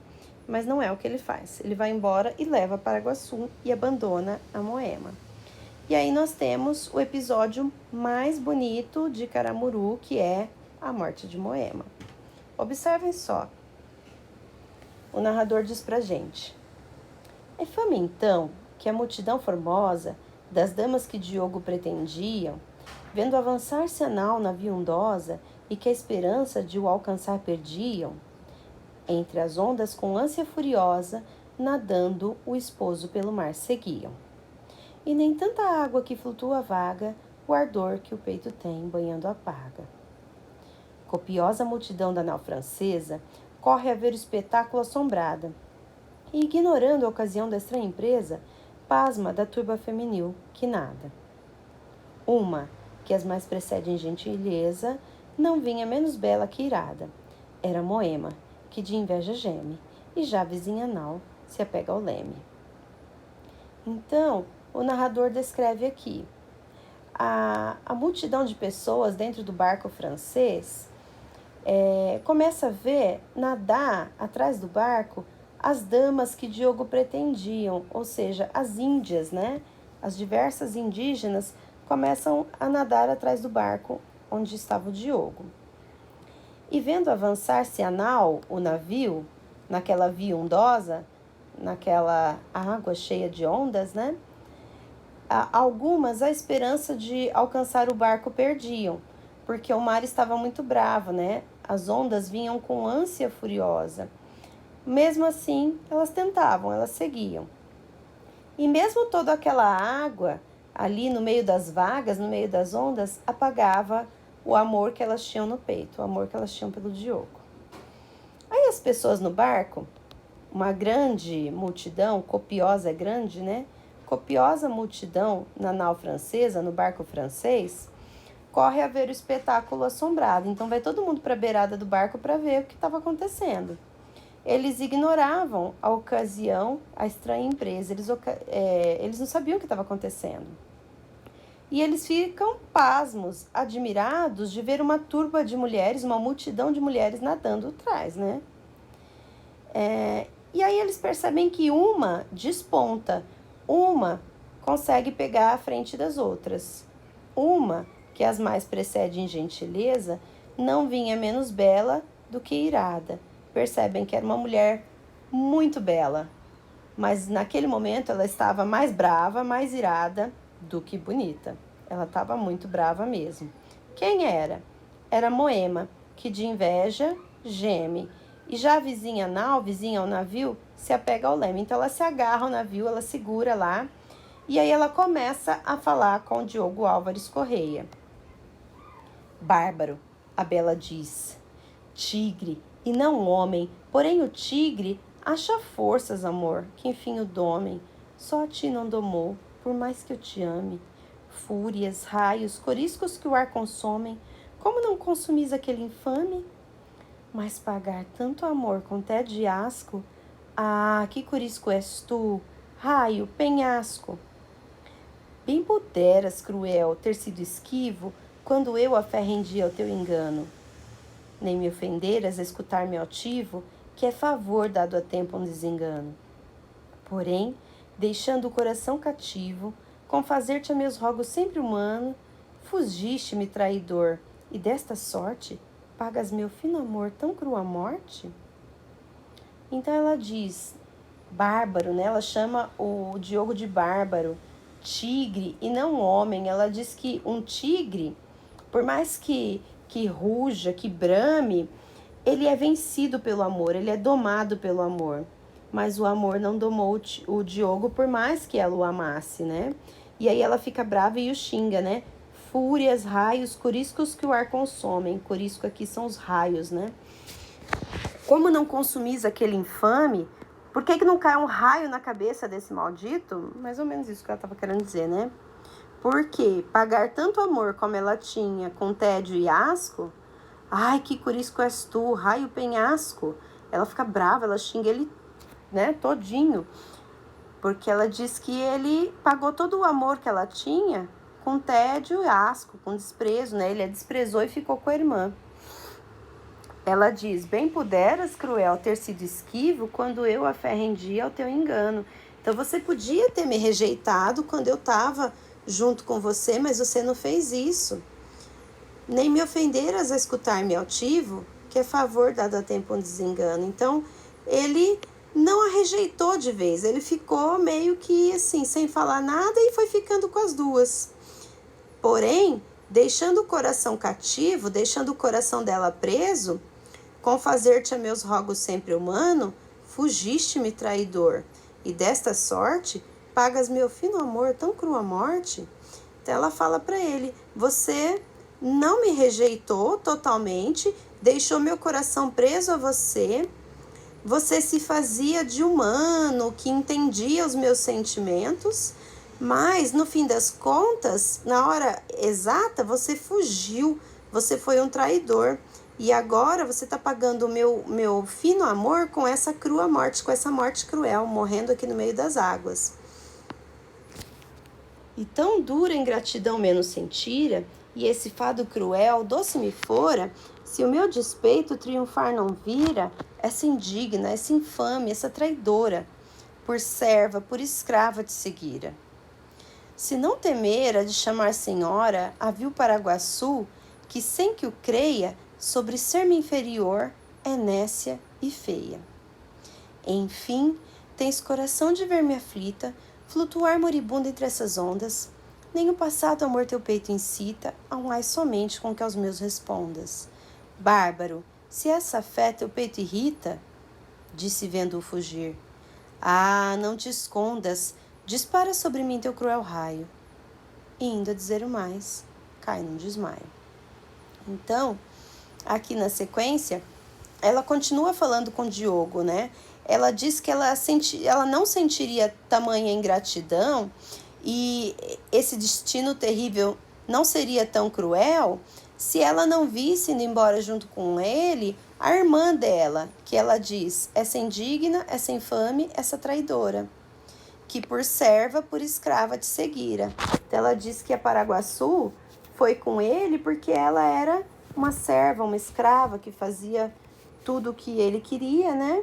Mas não é o que ele faz. Ele vai embora e leva Paraguaçu e abandona a Moema. E aí nós temos o episódio mais bonito de Caramuru, que é a morte de Moema. Observem só. O narrador diz pra gente: é fama então que a multidão formosa das damas que Diogo pretendiam, vendo avançar-se a nau na viundosa e que a esperança de o alcançar perdiam, entre as ondas com ânsia furiosa, nadando o esposo pelo mar seguiam. E nem tanta água que flutua vaga, o ardor que o peito tem banhando apaga. Copiosa multidão da nau francesa corre a ver o espetáculo assombrada, e, ignorando a ocasião da estranha empresa, pasma da turba feminil que nada. Uma, que as mais precede em gentileza, não vinha menos bela que irada. Era Moema, que de inveja geme, e já vizinha nau se apega ao leme. Então, o narrador descreve aqui a multidão de pessoas dentro do barco francês começa a ver nadar atrás do barco as damas que Diogo pretendiam, ou seja, as índias, né? As diversas indígenas começam a nadar atrás do barco onde estava o Diogo. E vendo avançar-se a nau, o navio, naquela viundosa, naquela água cheia de ondas, né? Algumas a esperança de alcançar o barco perdiam, porque o mar estava muito bravo, né? As ondas vinham com ânsia furiosa. Mesmo assim, elas tentavam, elas seguiam. E mesmo toda aquela água ali no meio das vagas, no meio das ondas, apagava o amor que elas tinham no peito, o amor que elas tinham pelo Diogo. Aí as pessoas no barco, uma grande multidão, copiosa é grande, né? Copiosa multidão na nau francesa, no barco francês, corre a ver o espetáculo assombrado. Então vai todo mundo para a beirada do barco para ver o que estava acontecendo. Eles ignoravam a ocasião, a estranha empresa. Eles não sabiam o que estava acontecendo. E eles ficam pasmos, admirados de ver uma turba de mulheres, uma multidão de mulheres nadando atrás, né? E aí eles percebem que uma desponta, uma consegue pegar à frente das outras. Uma, que as mais precede em gentileza, não vinha menos bela do que irada. Percebem que era uma mulher muito bela, mas naquele momento ela estava mais brava, mais irada do que bonita. Ela estava muito brava mesmo. Quem era? Era Moema, que de inveja geme. E já a vizinha nau, vizinha ao navio, se apega ao leme. Então ela se agarra ao navio, ela segura lá, e aí ela começa a falar com o Diogo Álvares Correia. Bárbaro, a Bela diz, tigre e não homem, porém o tigre acha forças, amor, que enfim o domem, só a ti não domou, por mais que eu te ame. Fúrias, raios, coriscos que o ar consomem, como não consumis aquele infame? Mas pagar tanto amor com tédio e asco, ah, que corisco és tu, raio, penhasco. Bem puderas, cruel, ter sido esquivo, quando eu a fé rendi ao teu engano. Nem me ofenderas a escutar-me altivo, que é favor dado a tempo a um desengano. Porém, deixando o coração cativo, com fazer-te a meus rogos sempre humano, fugiste-me traidor, e desta sorte pagas meu fino amor tão crua morte? Então ela diz, bárbaro, né? Ela chama o Diogo de bárbaro, tigre e não homem. Ela diz que um tigre, por mais que ruja, que brame, ele é vencido pelo amor, ele é domado pelo amor. Mas o amor não domou o Diogo, por mais que ela o amasse, né? E aí ela fica brava e o xinga, né? Fúrias, raios, coriscos que o ar consomem. Corisco aqui são os raios, né? Como não consumis aquele infame, por que não cai um raio na cabeça desse maldito? Mais ou menos isso que ela estava querendo dizer, né? Porque pagar tanto amor como ela tinha com tédio e asco, ai, que corisco és tu, raio penhasco. Ela fica brava, ela xinga ele, né, todinho. Porque ela diz que ele pagou todo o amor que ela tinha com tédio e asco, com desprezo, né? Ele a desprezou e ficou com a irmã. Ela diz, bem puderas, cruel, ter sido esquivo quando eu a fé rendi ao teu engano. Então você podia ter me rejeitado quando eu estava junto com você, mas você não fez isso. Nem me ofenderas a escutar-me altivo, que é favor dado a tempo um desengano. Então, ele não a rejeitou de vez, ele ficou meio que assim, sem falar nada e foi ficando com as duas. Porém, deixando o coração cativo, deixando o coração dela preso, com fazer-te a meus rogos sempre humano, fugiste-me traidor, e desta sorte pagas meu fino amor tão crua morte? Então ela fala para ele, você não me rejeitou totalmente, deixou meu coração preso a você, você se fazia de humano, que entendia os meus sentimentos, mas no fim das contas, na hora exata, você fugiu, você foi um traidor. E agora você está pagando o meu fino amor com essa crua morte, com essa morte cruel, morrendo aqui no meio das águas. E tão dura ingratidão menos sentira, e esse fado cruel doce me fora, se o meu despeito triunfar não vira, essa indigna, essa infame, essa traidora, por serva, por escrava te seguira. Se não temera de chamar senhora a vil Paraguaçu, que sem que o creia, sobre ser-me inferior, é nécia e feia. Enfim, tens coração de ver-me aflita, flutuar moribunda entre essas ondas, nem o passado amor teu peito incita, a um ai somente com que aos meus respondas. Bárbaro, se essa fé teu peito irrita, disse vendo-o fugir. Ah, não te escondas, dispara sobre mim teu cruel raio. E indo a dizer o mais, cai num desmaio. Então, aqui na sequência, ela continua falando com Diogo, né? Ela diz que ela não sentiria tamanha ingratidão e esse destino terrível não seria tão cruel se ela não visse indo embora junto com ele a irmã dela, que ela diz, essa indigna, essa infame, essa traidora, que por serva, por escrava te seguira. Então ela diz que a Paraguaçu foi com ele porque ela era uma serva, uma escrava que fazia tudo o que ele queria, né?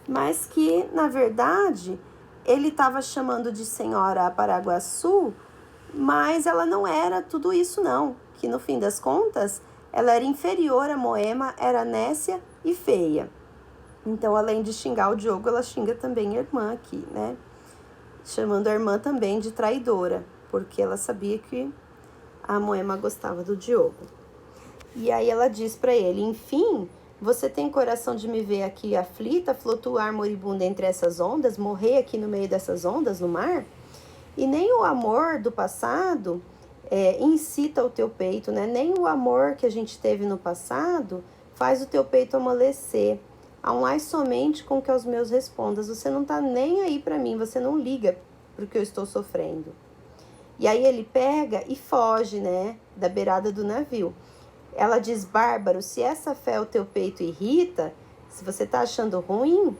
Mas que, na verdade, ele estava chamando de senhora a Paraguaçu, mas ela não era tudo isso não, que no fim das contas, ela era inferior a Moema, era nécia e feia. Então, além de xingar o Diogo, ela xinga também a irmã aqui, né? Chamando a irmã também de traidora, porque ela sabia que a Moema gostava do Diogo. E aí ela diz para ele, enfim, Você tem coração de me ver aqui aflita, flutuar moribunda entre essas ondas, morrer aqui no meio dessas ondas no mar? E nem o amor do passado incita o teu peito, né? Nem o amor que a gente teve no passado faz o teu peito amolecer. Há um ai somente com que aos meus respondas. Você não tá nem aí para mim, você não liga pro que eu estou sofrendo. E aí ele pega e foge, né? Da beirada do navio. Ela diz, bárbaro, se essa fé o teu peito irrita, se você tá achando ruim,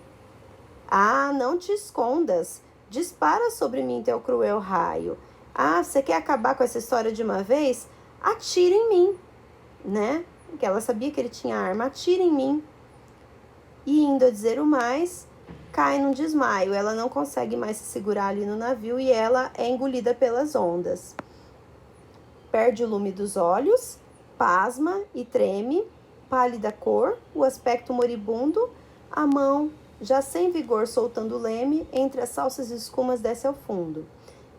não te escondas. Dispara sobre mim teu cruel raio. Você quer acabar com essa história de uma vez? Atira em mim, né? Porque ela sabia que ele tinha arma. Atira em mim. E indo a dizer o mais, cai num desmaio. Ela não consegue mais se segurar ali no navio e ela é engolida pelas ondas. Perde o lume dos olhos, pasma e treme, pálida cor, o aspecto moribundo, a mão já sem vigor soltando o leme, entre as salsas e escumas desce ao fundo.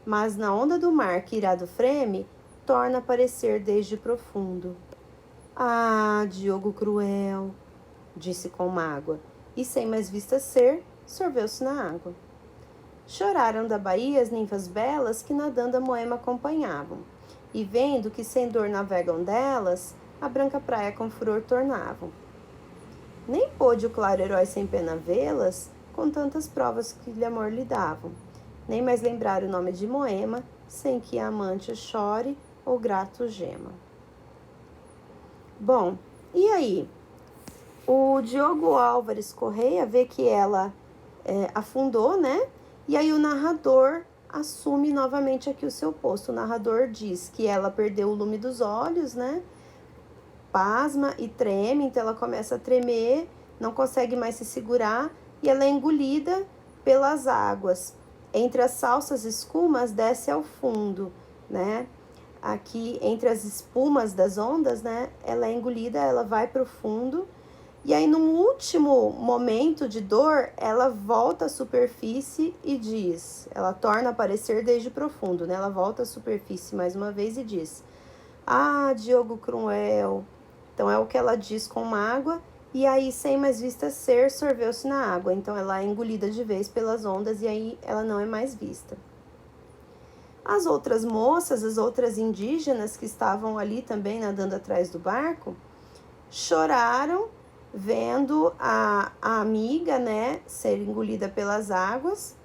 Mas na onda do mar que irado freme, torna a aparecer desde profundo. Diogo cruel, disse com mágoa, e sem mais vista ser, sorveu-se na água. Choraram da baía as ninfas belas que nadando a Moema acompanhavam, e vendo que sem dor navegam delas, a branca praia com furor tornavam. Nem pôde o claro herói sem pena vê-las, com tantas provas que de amor lhe davam, nem mais lembrar o nome de Moema, sem que a amante chore ou grato gema. Bom, e aí? O Diogo Álvares Correia vê que ela afundou, né? E aí o narrador assume novamente aqui o seu posto. O narrador diz que ela perdeu o lume dos olhos, né? Pasma e treme, então ela começa a tremer, não consegue mais se segurar e ela é engolida pelas águas. Entre as salsas escumas desce ao fundo, né? Aqui entre as espumas das ondas, né? Ela é engolida, ela vai para o fundo. E aí, num último momento de dor, ela volta à superfície e diz, ela torna a aparecer desde profundo, né? Ela volta à superfície mais uma vez e diz, Diogo cruel. Então, é o que ela diz com mágoa, e aí, sem mais vista ser, sorveu-se na água. Então, ela é engolida de vez pelas ondas, e aí ela não é mais vista. As outras moças, as outras indígenas que estavam ali também nadando atrás do barco, choraram, vendo a amiga, né, ser engolida pelas águas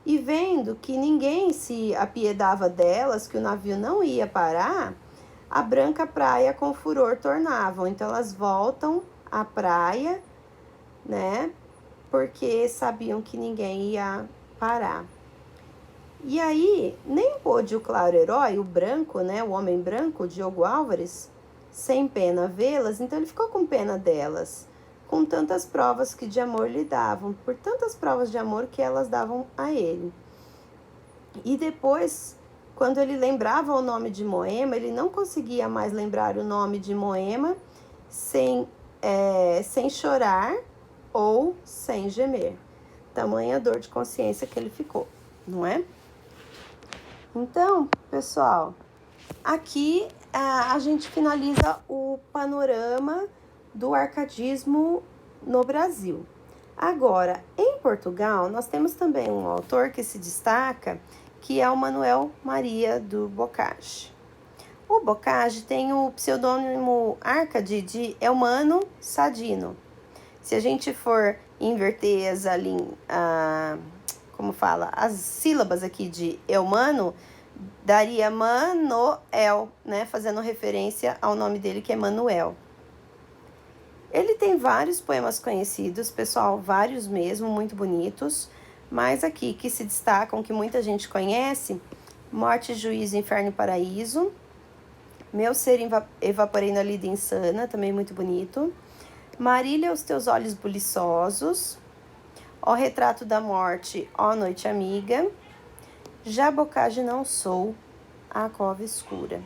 e vendo que ninguém se apiedava delas, que o navio não ia parar, a branca praia com furor tornavam. Então elas voltam à praia, né, porque sabiam que ninguém ia parar. E aí, nem pôde o claro herói, o branco, né, o homem branco, Diogo Álvares, sem pena vê-las, então ele ficou com pena delas, com tantas provas que de amor lhe davam, por tantas provas de amor que elas davam a ele. E depois, quando ele lembrava o nome de Moema, ele não conseguia mais lembrar o nome de Moema sem chorar ou sem gemer. Tamanha dor de consciência que ele ficou, não é? Então, pessoal, aqui a gente finaliza o panorama do arcadismo no Brasil. Agora, em Portugal, nós temos também um autor que se destaca, que é o Manuel Maria do Bocage. O Bocage tem o pseudônimo Arcade de Eumano Sadino. Se a gente for inverter as sílabas aqui de Eumano, daria Manoel, né? Fazendo referência ao nome dele, que é Manuel. Ele tem vários poemas conhecidos, pessoal, vários mesmo, muito bonitos, mas aqui que se destacam, que muita gente conhece, Morte, Juízo, Inferno e Paraíso, Meu Ser Evaporei na Lida Insana, também muito bonito, Marília, Os Teus Olhos Buliçosos, Ó Retrato da Morte, Ó Noite Amiga, Já Bocage Não Sou, A Cova Escura.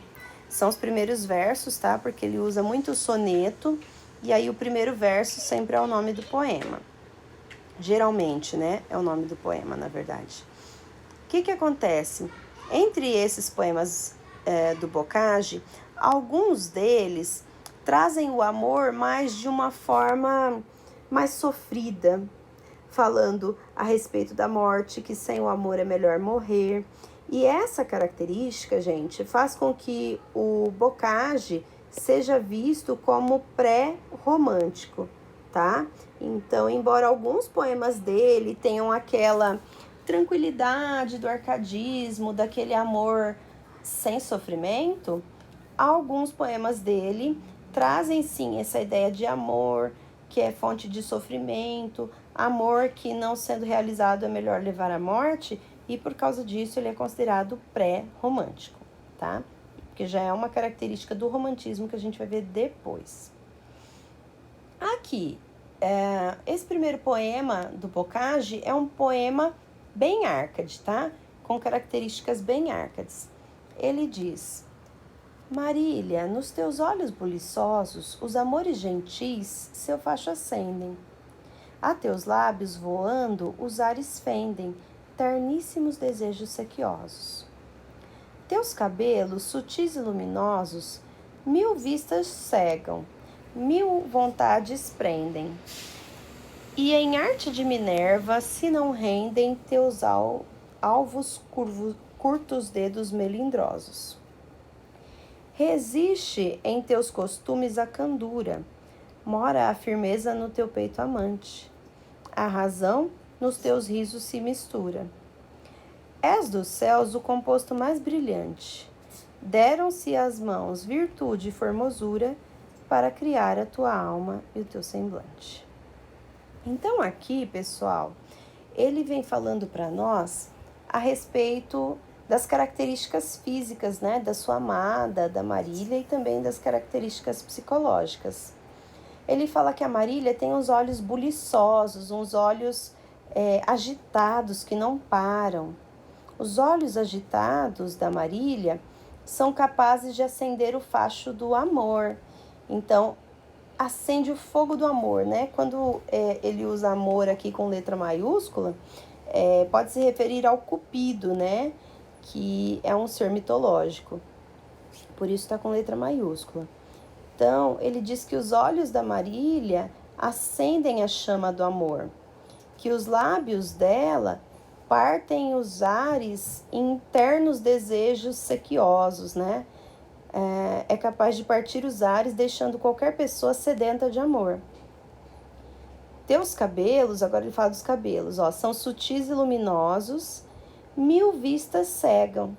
São os primeiros versos, tá? Porque ele usa muito soneto, e aí o primeiro verso sempre é o nome do poema. Geralmente, né? É o nome do poema, na verdade. O que acontece? Entre esses poemas do Bocage, alguns deles trazem o amor mais de uma forma mais sofrida, falando a respeito da morte, que sem o amor é melhor morrer. E essa característica, gente, faz com que o Bocage seja visto como pré-romântico, tá? Então, embora alguns poemas dele tenham aquela tranquilidade do arcadismo, daquele amor sem sofrimento, alguns poemas dele trazem sim essa ideia de amor que é fonte de sofrimento, amor que não sendo realizado é melhor levar à morte, e por causa disso ele é considerado pré-romântico, tá? Porque já é uma característica do romantismo que a gente vai ver depois. Aqui, esse primeiro poema do Bocage é um poema bem arcade, tá? Com características bem arcades. Ele diz: Marília, nos teus olhos buliçosos, os amores gentis seu facho acendem. A teus lábios voando, os ares fendem, terníssimos desejos sequiosos. Teus cabelos, sutis e luminosos, mil vistas cegam, mil vontades prendem. E em arte de Minerva se não rendem teus alvos curtos dedos melindrosos. Resiste em teus costumes a candura, mora a firmeza no teu peito amante. A razão nos teus risos se mistura. És dos céus o composto mais brilhante. Deram-se as mãos virtude e formosura para criar a tua alma e o teu semblante. Então aqui, pessoal, ele vem falando para nós a respeito das características físicas, né, da sua amada, da Marília, e também das características psicológicas. Ele fala que a Marília tem uns olhos buliçosos, uns olhos agitados que não param. Os olhos agitados da Marília são capazes de acender o facho do amor. Então, acende o fogo do amor, né? Quando ele usa amor aqui com letra maiúscula, pode se referir ao Cupido, né? Que é um ser mitológico. Por isso está com letra maiúscula. Então, ele diz que os olhos da Marília acendem a chama do amor, que os lábios dela partem os ares em ternos desejos sequiosos, né? É capaz de partir os ares, deixando qualquer pessoa sedenta de amor. Teus cabelos, agora ele fala dos cabelos, são sutis e luminosos, mil vistas cegam,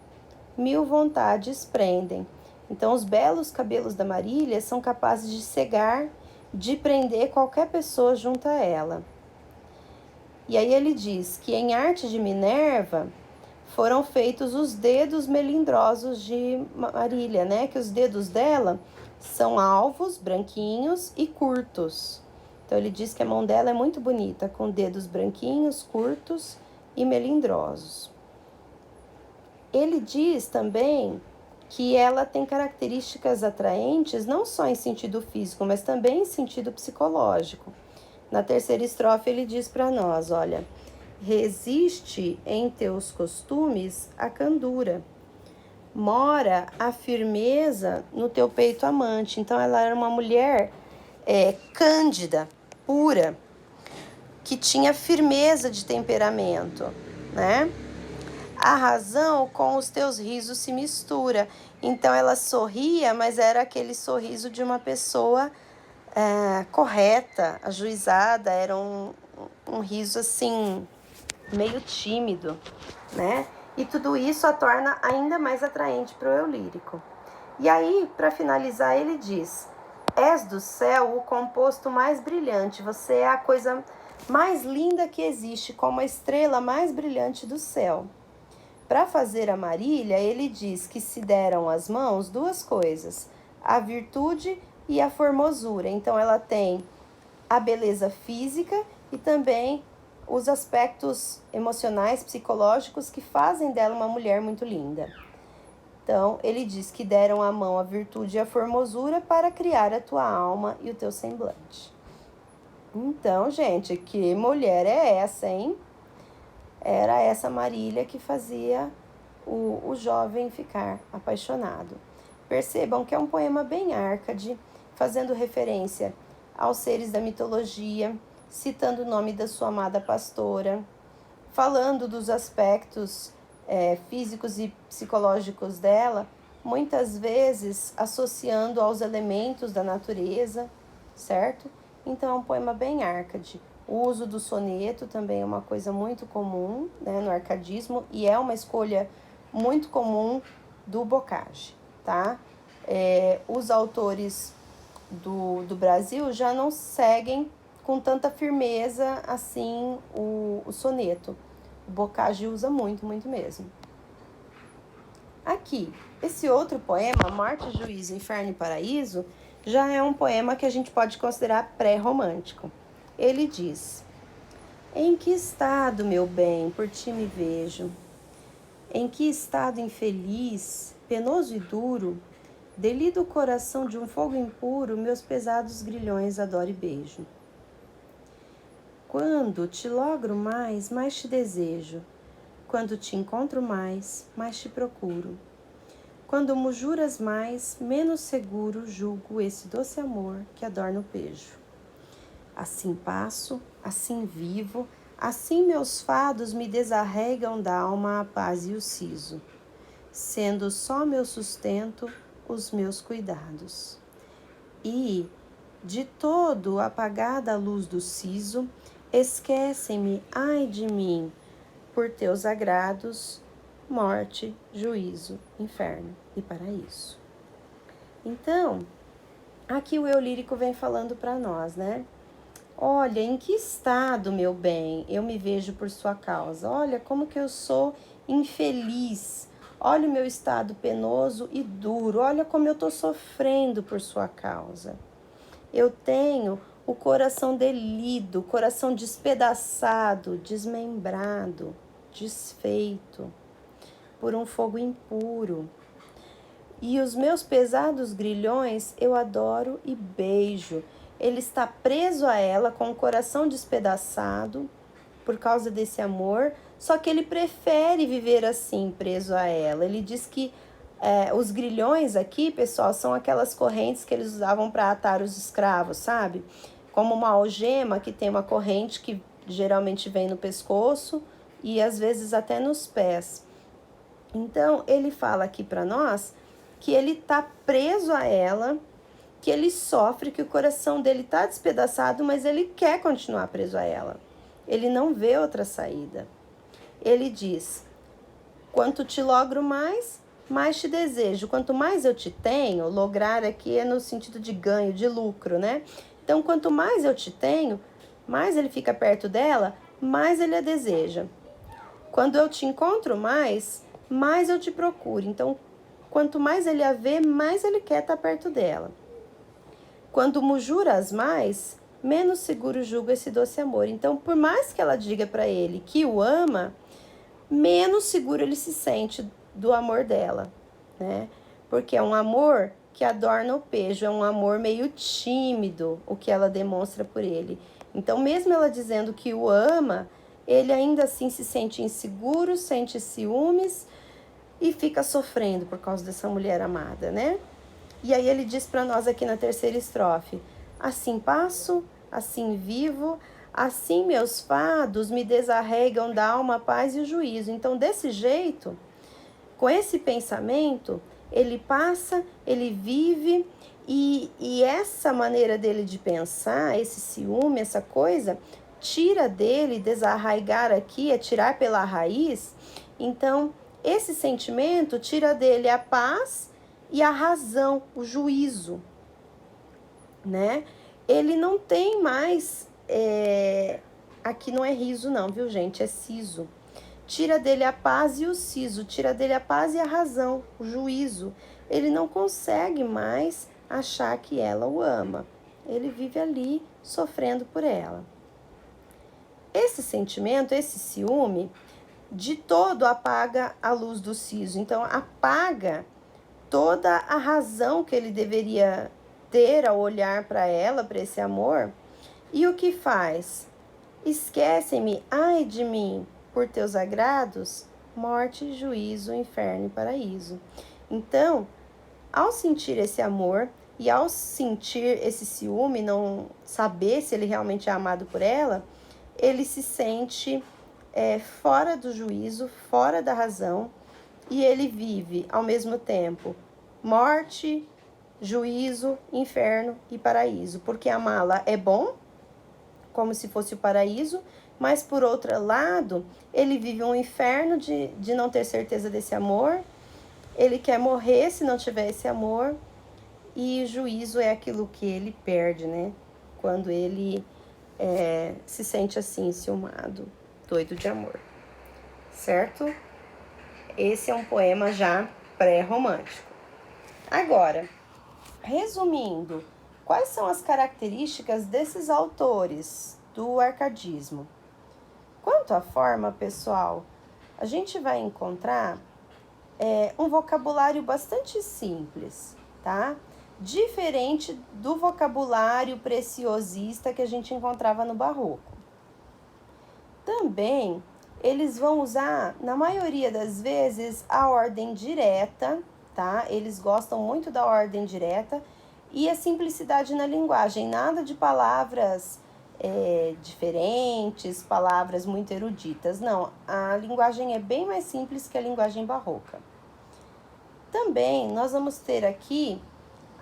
mil vontades prendem. Então, os belos cabelos da Marília são capazes de cegar, de prender qualquer pessoa junto a ela. E aí ele diz que em arte de Minerva foram feitos os dedos melindrosos de Marília, né? Que os dedos dela são alvos, branquinhos e curtos. Então ele diz que a mão dela é muito bonita, com dedos branquinhos, curtos e melindrosos. Ele diz também que ela tem características atraentes não só em sentido físico, mas também em sentido psicológico. Na terceira estrofe ele diz para nós, olha: resiste em teus costumes a candura, mora a firmeza no teu peito amante. Então ela era uma mulher cândida, pura, que tinha firmeza de temperamento, né? A razão com os teus risos se mistura. Então ela sorria, mas era aquele sorriso de uma pessoa correta, ajuizada. Era um riso assim, meio tímido, né? E tudo isso a torna ainda mais atraente para o eu lírico. E aí, para finalizar, ele diz: és do céu o composto mais brilhante, você é a coisa mais linda que existe, como a estrela mais brilhante do céu. Para fazer a Marília, ele diz que se deram as mãos duas coisas, a virtude e a formosura. Então ela tem a beleza física e também os aspectos emocionais, psicológicos que fazem dela uma mulher muito linda. Então ele diz que deram a mão a virtude e a formosura para criar a tua alma e o teu semblante. Então, gente, que mulher é essa, hein? Era essa Marília que fazia o jovem ficar apaixonado. Percebam que é um poema bem arcade, fazendo referência aos seres da mitologia, citando o nome da sua amada pastora, falando dos aspectos físicos e psicológicos dela, muitas vezes associando aos elementos da natureza, certo? Então é um poema bem Arcade. O uso do soneto também é uma coisa muito comum, né, no arcadismo, e é uma escolha muito comum do Bocage, tá? Os autores do Brasil já não seguem com tanta firmeza assim o soneto. O Bocage usa muito, muito mesmo. Aqui, esse outro poema, Morte, Juízo, Inferno e Paraíso, já é um poema que a gente pode considerar pré-romântico. Ele diz: em que estado, meu bem, por ti me vejo? Em que estado infeliz, penoso e duro, delido o coração de um fogo impuro, meus pesados grilhões adoro e beijo. Quando te logro mais, mais te desejo. Quando te encontro mais, mais te procuro. Quando mujuras mais, menos seguro julgo esse doce amor que adorna o pejo. Assim passo, assim vivo, assim meus fados me desarregam da alma a paz e o siso, sendo só meu sustento os meus cuidados. E, de todo apagada a luz do siso, esquecem-me, ai de mim, por teus agrados, morte, juízo, inferno e paraíso. Então, aqui o eu lírico vem falando para nós, né? Olha, em que estado, meu bem, eu me vejo por sua causa. Olha como que eu sou infeliz. Olha o meu estado penoso e duro. Olha como eu estou sofrendo por sua causa. Eu tenho o coração delido, o coração despedaçado, desmembrado, desfeito por um fogo impuro. E os meus pesados grilhões eu adoro e beijo. Ele está preso a ela com o coração despedaçado por causa desse amor, só que ele prefere viver assim, preso a ela. Ele diz que os grilhões aqui, pessoal, são aquelas correntes que eles usavam para atar os escravos, sabe? Como uma algema que tem uma corrente que geralmente vem no pescoço e às vezes até nos pés. Então, ele fala aqui para nós que ele está preso a ela, que ele sofre, que o coração dele está despedaçado, mas ele quer continuar preso a ela. Ele não vê outra saída. Ele diz: quanto te logro mais, mais te desejo. Quanto mais eu te tenho, lograr aqui é no sentido de ganho, de lucro, né? Então, quanto mais eu te tenho, mais ele fica perto dela, mais ele a deseja. Quando eu te encontro mais eu te procuro. Então, quanto mais ele a vê, mais ele quer estar perto dela. Quando mujuras mais, menos seguro julga esse doce amor. Então, por mais que ela diga para ele que o ama, menos seguro ele se sente do amor dela, né? Porque é um amor que adorna o pejo, é um amor meio tímido, o que ela demonstra por ele. Então, mesmo ela dizendo que o ama, ele ainda assim se sente inseguro, sente ciúmes e fica sofrendo por causa dessa mulher amada, né? E aí ele diz para nós aqui na terceira estrofe: assim passo, assim vivo, assim meus fados me desarregam da alma, a paz e o juízo. Então, desse jeito, com esse pensamento, ele passa, ele vive, e essa maneira dele de pensar, esse ciúme, essa coisa, tira dele, desarraigar aqui, é tirar pela raiz. Então, esse sentimento tira dele a paz e a razão, o juízo, né? Ele não tem mais, aqui não é riso não, viu gente, é siso. Tira dele a paz e o siso, tira dele a paz e a razão, o juízo. Ele não consegue mais achar que ela o ama. Ele vive ali sofrendo por ela. Esse sentimento, esse ciúme, de todo apaga a luz do siso. Então, apaga toda a razão que ele deveria ter ao olhar para ela, para esse amor. E o que faz? Esquecem-me, ai de mim, por teus agrados, morte, juízo, inferno e paraíso. Então, ao sentir esse amor, E ao sentir esse ciúme, não saber se ele realmente é amado por ela, ele se sente fora do juízo, fora da razão, e ele vive ao mesmo tempo morte, juízo, inferno e paraíso. Porque amá-la é bom, como se fosse o paraíso, mas por outro lado, ele vive um inferno de não ter certeza desse amor, ele quer morrer se não tiver esse amor, e juízo é aquilo que ele perde, né? Quando ele se sente assim, ciumado, doido de amor, certo? Esse é um poema já pré-romântico. Agora, resumindo, quais são as características desses autores do arcadismo? Quanto à forma, pessoal, a gente vai encontrar um vocabulário bastante simples, tá? Diferente do vocabulário preciosista que a gente encontrava no Barroco. Também, eles vão usar, na maioria das vezes, a ordem direta, tá? Eles gostam muito da ordem direta e a simplicidade na linguagem, nada de palavras diferentes, palavras muito eruditas. Não, a linguagem é bem mais simples que a linguagem barroca. Também nós vamos ter aqui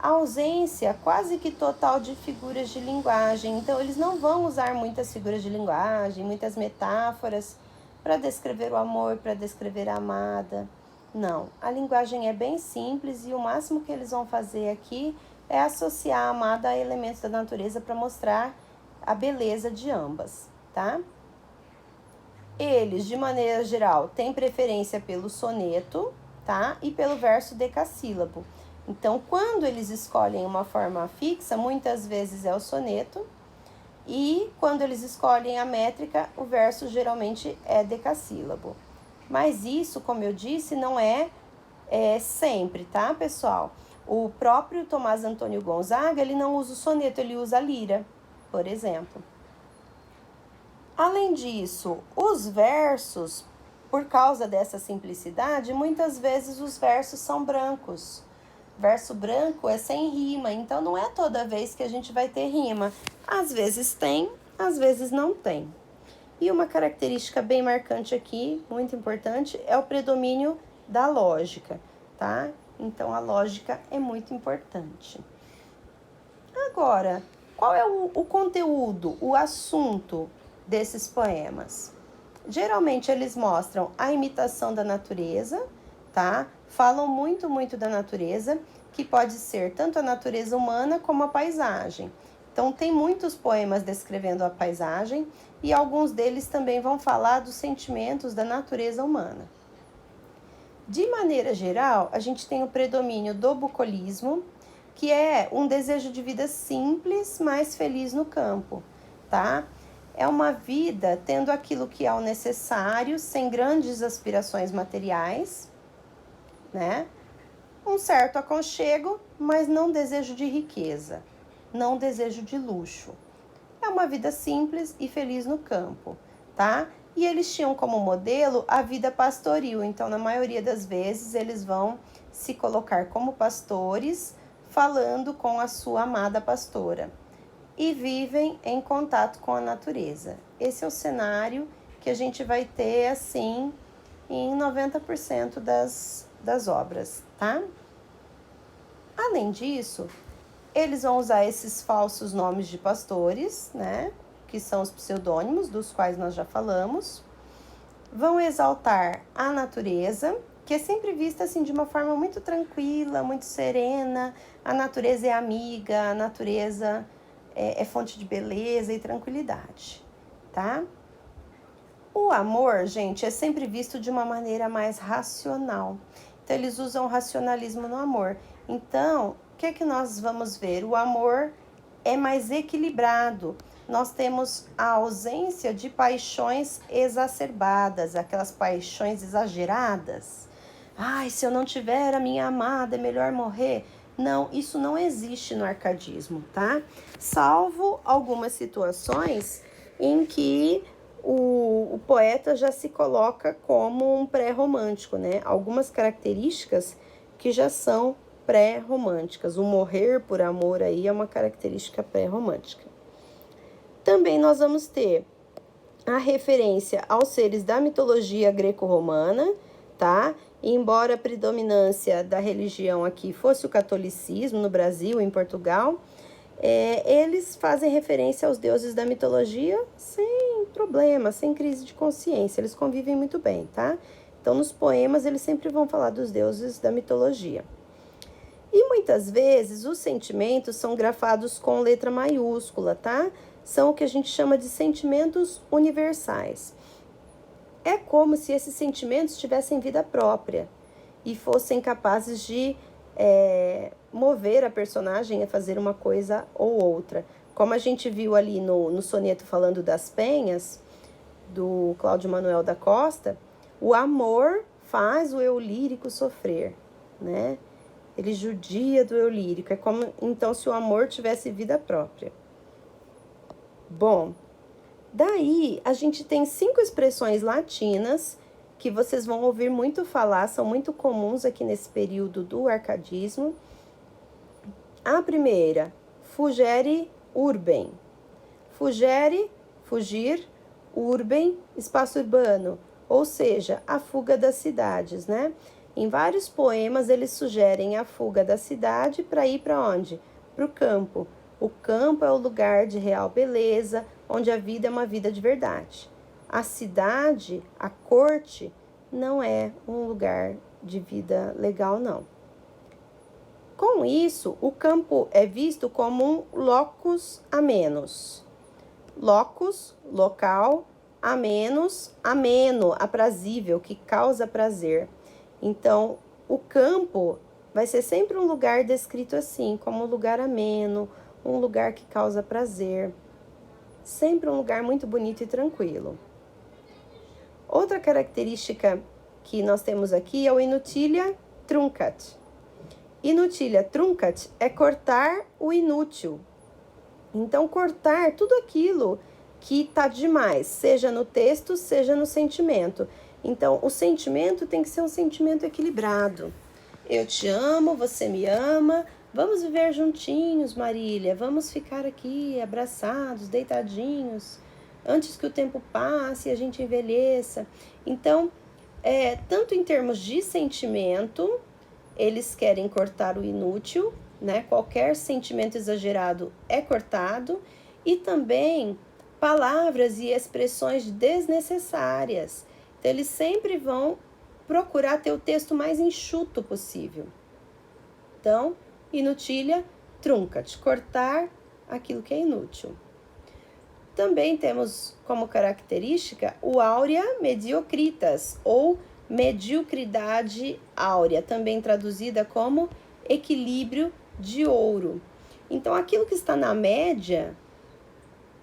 a ausência quase que total de figuras de linguagem. Então, eles não vão usar muitas figuras de linguagem, muitas metáforas para descrever o amor, para descrever a amada. Não, a linguagem é bem simples e o máximo que eles vão fazer aqui é associar a amada a elementos da natureza para mostrar a beleza de ambas, tá? Eles, de maneira geral, têm preferência pelo soneto, tá? E pelo verso decassílabo. Então, quando eles escolhem uma forma fixa, muitas vezes é o soneto, e quando eles escolhem a métrica, o verso geralmente é decassílabo. Mas isso, como eu disse, não é sempre, tá, pessoal? O próprio Tomás Antônio Gonzaga, ele não usa o soneto, ele usa a lira, por exemplo. Além disso, os versos, por causa dessa simplicidade, muitas vezes os versos são brancos. Verso branco é sem rima, então não é toda vez que a gente vai ter rima. Às vezes tem, às vezes não tem. E uma característica bem marcante aqui, muito importante, é o predomínio da lógica, tá? Então a lógica é muito importante. Agora, qual é o conteúdo, o assunto desses poemas? Geralmente eles mostram a imitação da natureza, tá? Falam muito da natureza, que pode ser tanto a natureza humana como a paisagem. Então tem muitos poemas descrevendo a paisagem e alguns deles também vão falar dos sentimentos da natureza humana. De maneira geral, a gente tem o predomínio do bucolismo, que é um desejo de vida simples, mas feliz no campo, tá? É uma vida tendo aquilo que é o necessário, sem grandes aspirações materiais, né? Um certo aconchego, mas não desejo de riqueza, não desejo de luxo. É uma vida simples e feliz no campo, tá? E eles tinham como modelo a vida pastoril, então na maioria das vezes eles vão se colocar como pastores, falando com a sua amada pastora. E vivem em contato com a natureza. Esse é o cenário que a gente vai ter, assim, em 90% das obras, tá? Além disso, eles vão usar esses falsos nomes de pastores, né? Que são os pseudônimos, dos quais nós já falamos. Vão exaltar a natureza, que é sempre vista assim de uma forma muito tranquila, muito serena. A natureza é amiga, a natureza é fonte de beleza e tranquilidade, tá? O amor, gente, é sempre visto de uma maneira mais racional. Então, eles usam o racionalismo no amor. Então, o que é que nós vamos ver? O amor é mais equilibrado. Nós temos a ausência de paixões exacerbadas, aquelas paixões exageradas. Ai, se eu não tiver a minha amada, é melhor morrer. Não, isso não existe no arcadismo, tá? Salvo algumas situações em que o poeta já se coloca como um pré-romântico, né? Algumas características que já são pré-românticas. O morrer por amor aí é uma característica pré-romântica. Também nós vamos ter a referência aos seres da mitologia greco-romana, tá? Embora a predominância da religião aqui fosse o catolicismo no Brasil, em Portugal, eles fazem referência aos deuses da mitologia sem problema, sem crise de consciência. Eles convivem muito bem, tá? Então, nos poemas, eles sempre vão falar dos deuses da mitologia. E muitas vezes os sentimentos são grafados com letra maiúscula, tá? São o que a gente chama de sentimentos universais. É como se esses sentimentos tivessem vida própria e fossem capazes de mover a personagem a fazer uma coisa ou outra. Como a gente viu ali no soneto falando das penhas, do Cláudio Manuel da Costa, o amor faz o eu lírico sofrer, né? Ele judia do eu lírico. É como então se o amor tivesse vida própria. Bom, daí a gente tem 5 expressões latinas que vocês vão ouvir muito falar, são muito comuns aqui nesse período do arcadismo. A primeira, fugere urbem. Fugere, fugir, urbem, espaço urbano, ou seja, a fuga das cidades, né? Em vários poemas eles sugerem a fuga da cidade para ir para onde? Para o campo. O campo é o lugar de real beleza, onde a vida é uma vida de verdade. A cidade, a corte, não é um lugar de vida legal, não. Com isso, o campo é visto como um locus amenus. Locus, local, amenus, ameno, aprazível, que causa prazer. Então, o campo vai ser sempre um lugar descrito assim, como um lugar ameno, um lugar que causa prazer. Sempre um lugar muito bonito e tranquilo. Outra característica que nós temos aqui é o inutilia truncat. Inutilia truncat é cortar o inútil. Então, cortar tudo aquilo que tá demais, seja no texto, seja no sentimento. Então, o sentimento tem que ser um sentimento equilibrado. Eu te amo, você me ama, vamos viver juntinhos, Marília, vamos ficar aqui abraçados, deitadinhos, antes que o tempo passe e a gente envelheça. Então, tanto em termos de sentimento, eles querem cortar o inútil, né? Qualquer sentimento exagerado é cortado, e também palavras e expressões desnecessárias. Então, eles sempre vão procurar ter o texto mais enxuto possível. Então, inutilia truncat, cortar aquilo que é inútil. Também temos como característica o aurea mediocritas, ou mediocridade áurea, também traduzida como equilíbrio de ouro. Então, aquilo que está na média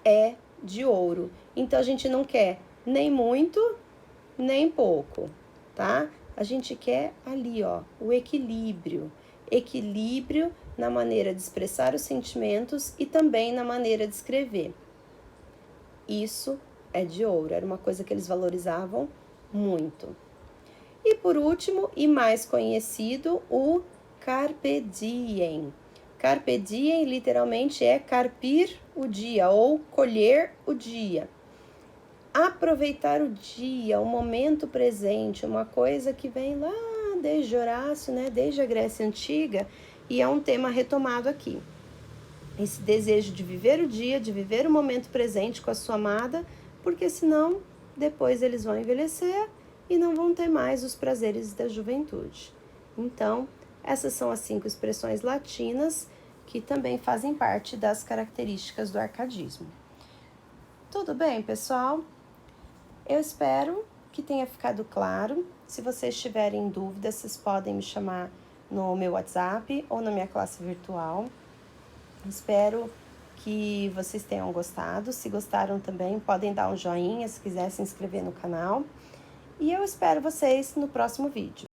é de ouro. Então, a gente não quer nem muito, nem pouco, tá? A gente quer ali, ó, o equilíbrio. Equilíbrio na maneira de expressar os sentimentos e também na maneira de escrever. Isso é de ouro, era uma coisa que eles valorizavam muito. E por último, e mais conhecido, o carpe diem. Carpe diem literalmente é carpir o dia ou colher o dia. Aproveitar o dia, o momento presente, uma coisa que vem lá desde Horácio, né, desde a Grécia Antiga, e é um tema retomado aqui. Esse desejo de viver o dia, de viver o momento presente com a sua amada, porque senão depois eles vão envelhecer e não vão ter mais os prazeres da juventude. Então, essas são as 5 expressões latinas que também fazem parte das características do arcadismo. Tudo bem, pessoal? Eu espero que tenha ficado claro. Se vocês tiverem dúvidas, vocês podem me chamar no meu WhatsApp ou na minha classe virtual. Espero que vocês tenham gostado. Se gostaram também, podem dar um joinha, se quiser se inscrever no canal. E eu espero vocês no próximo vídeo.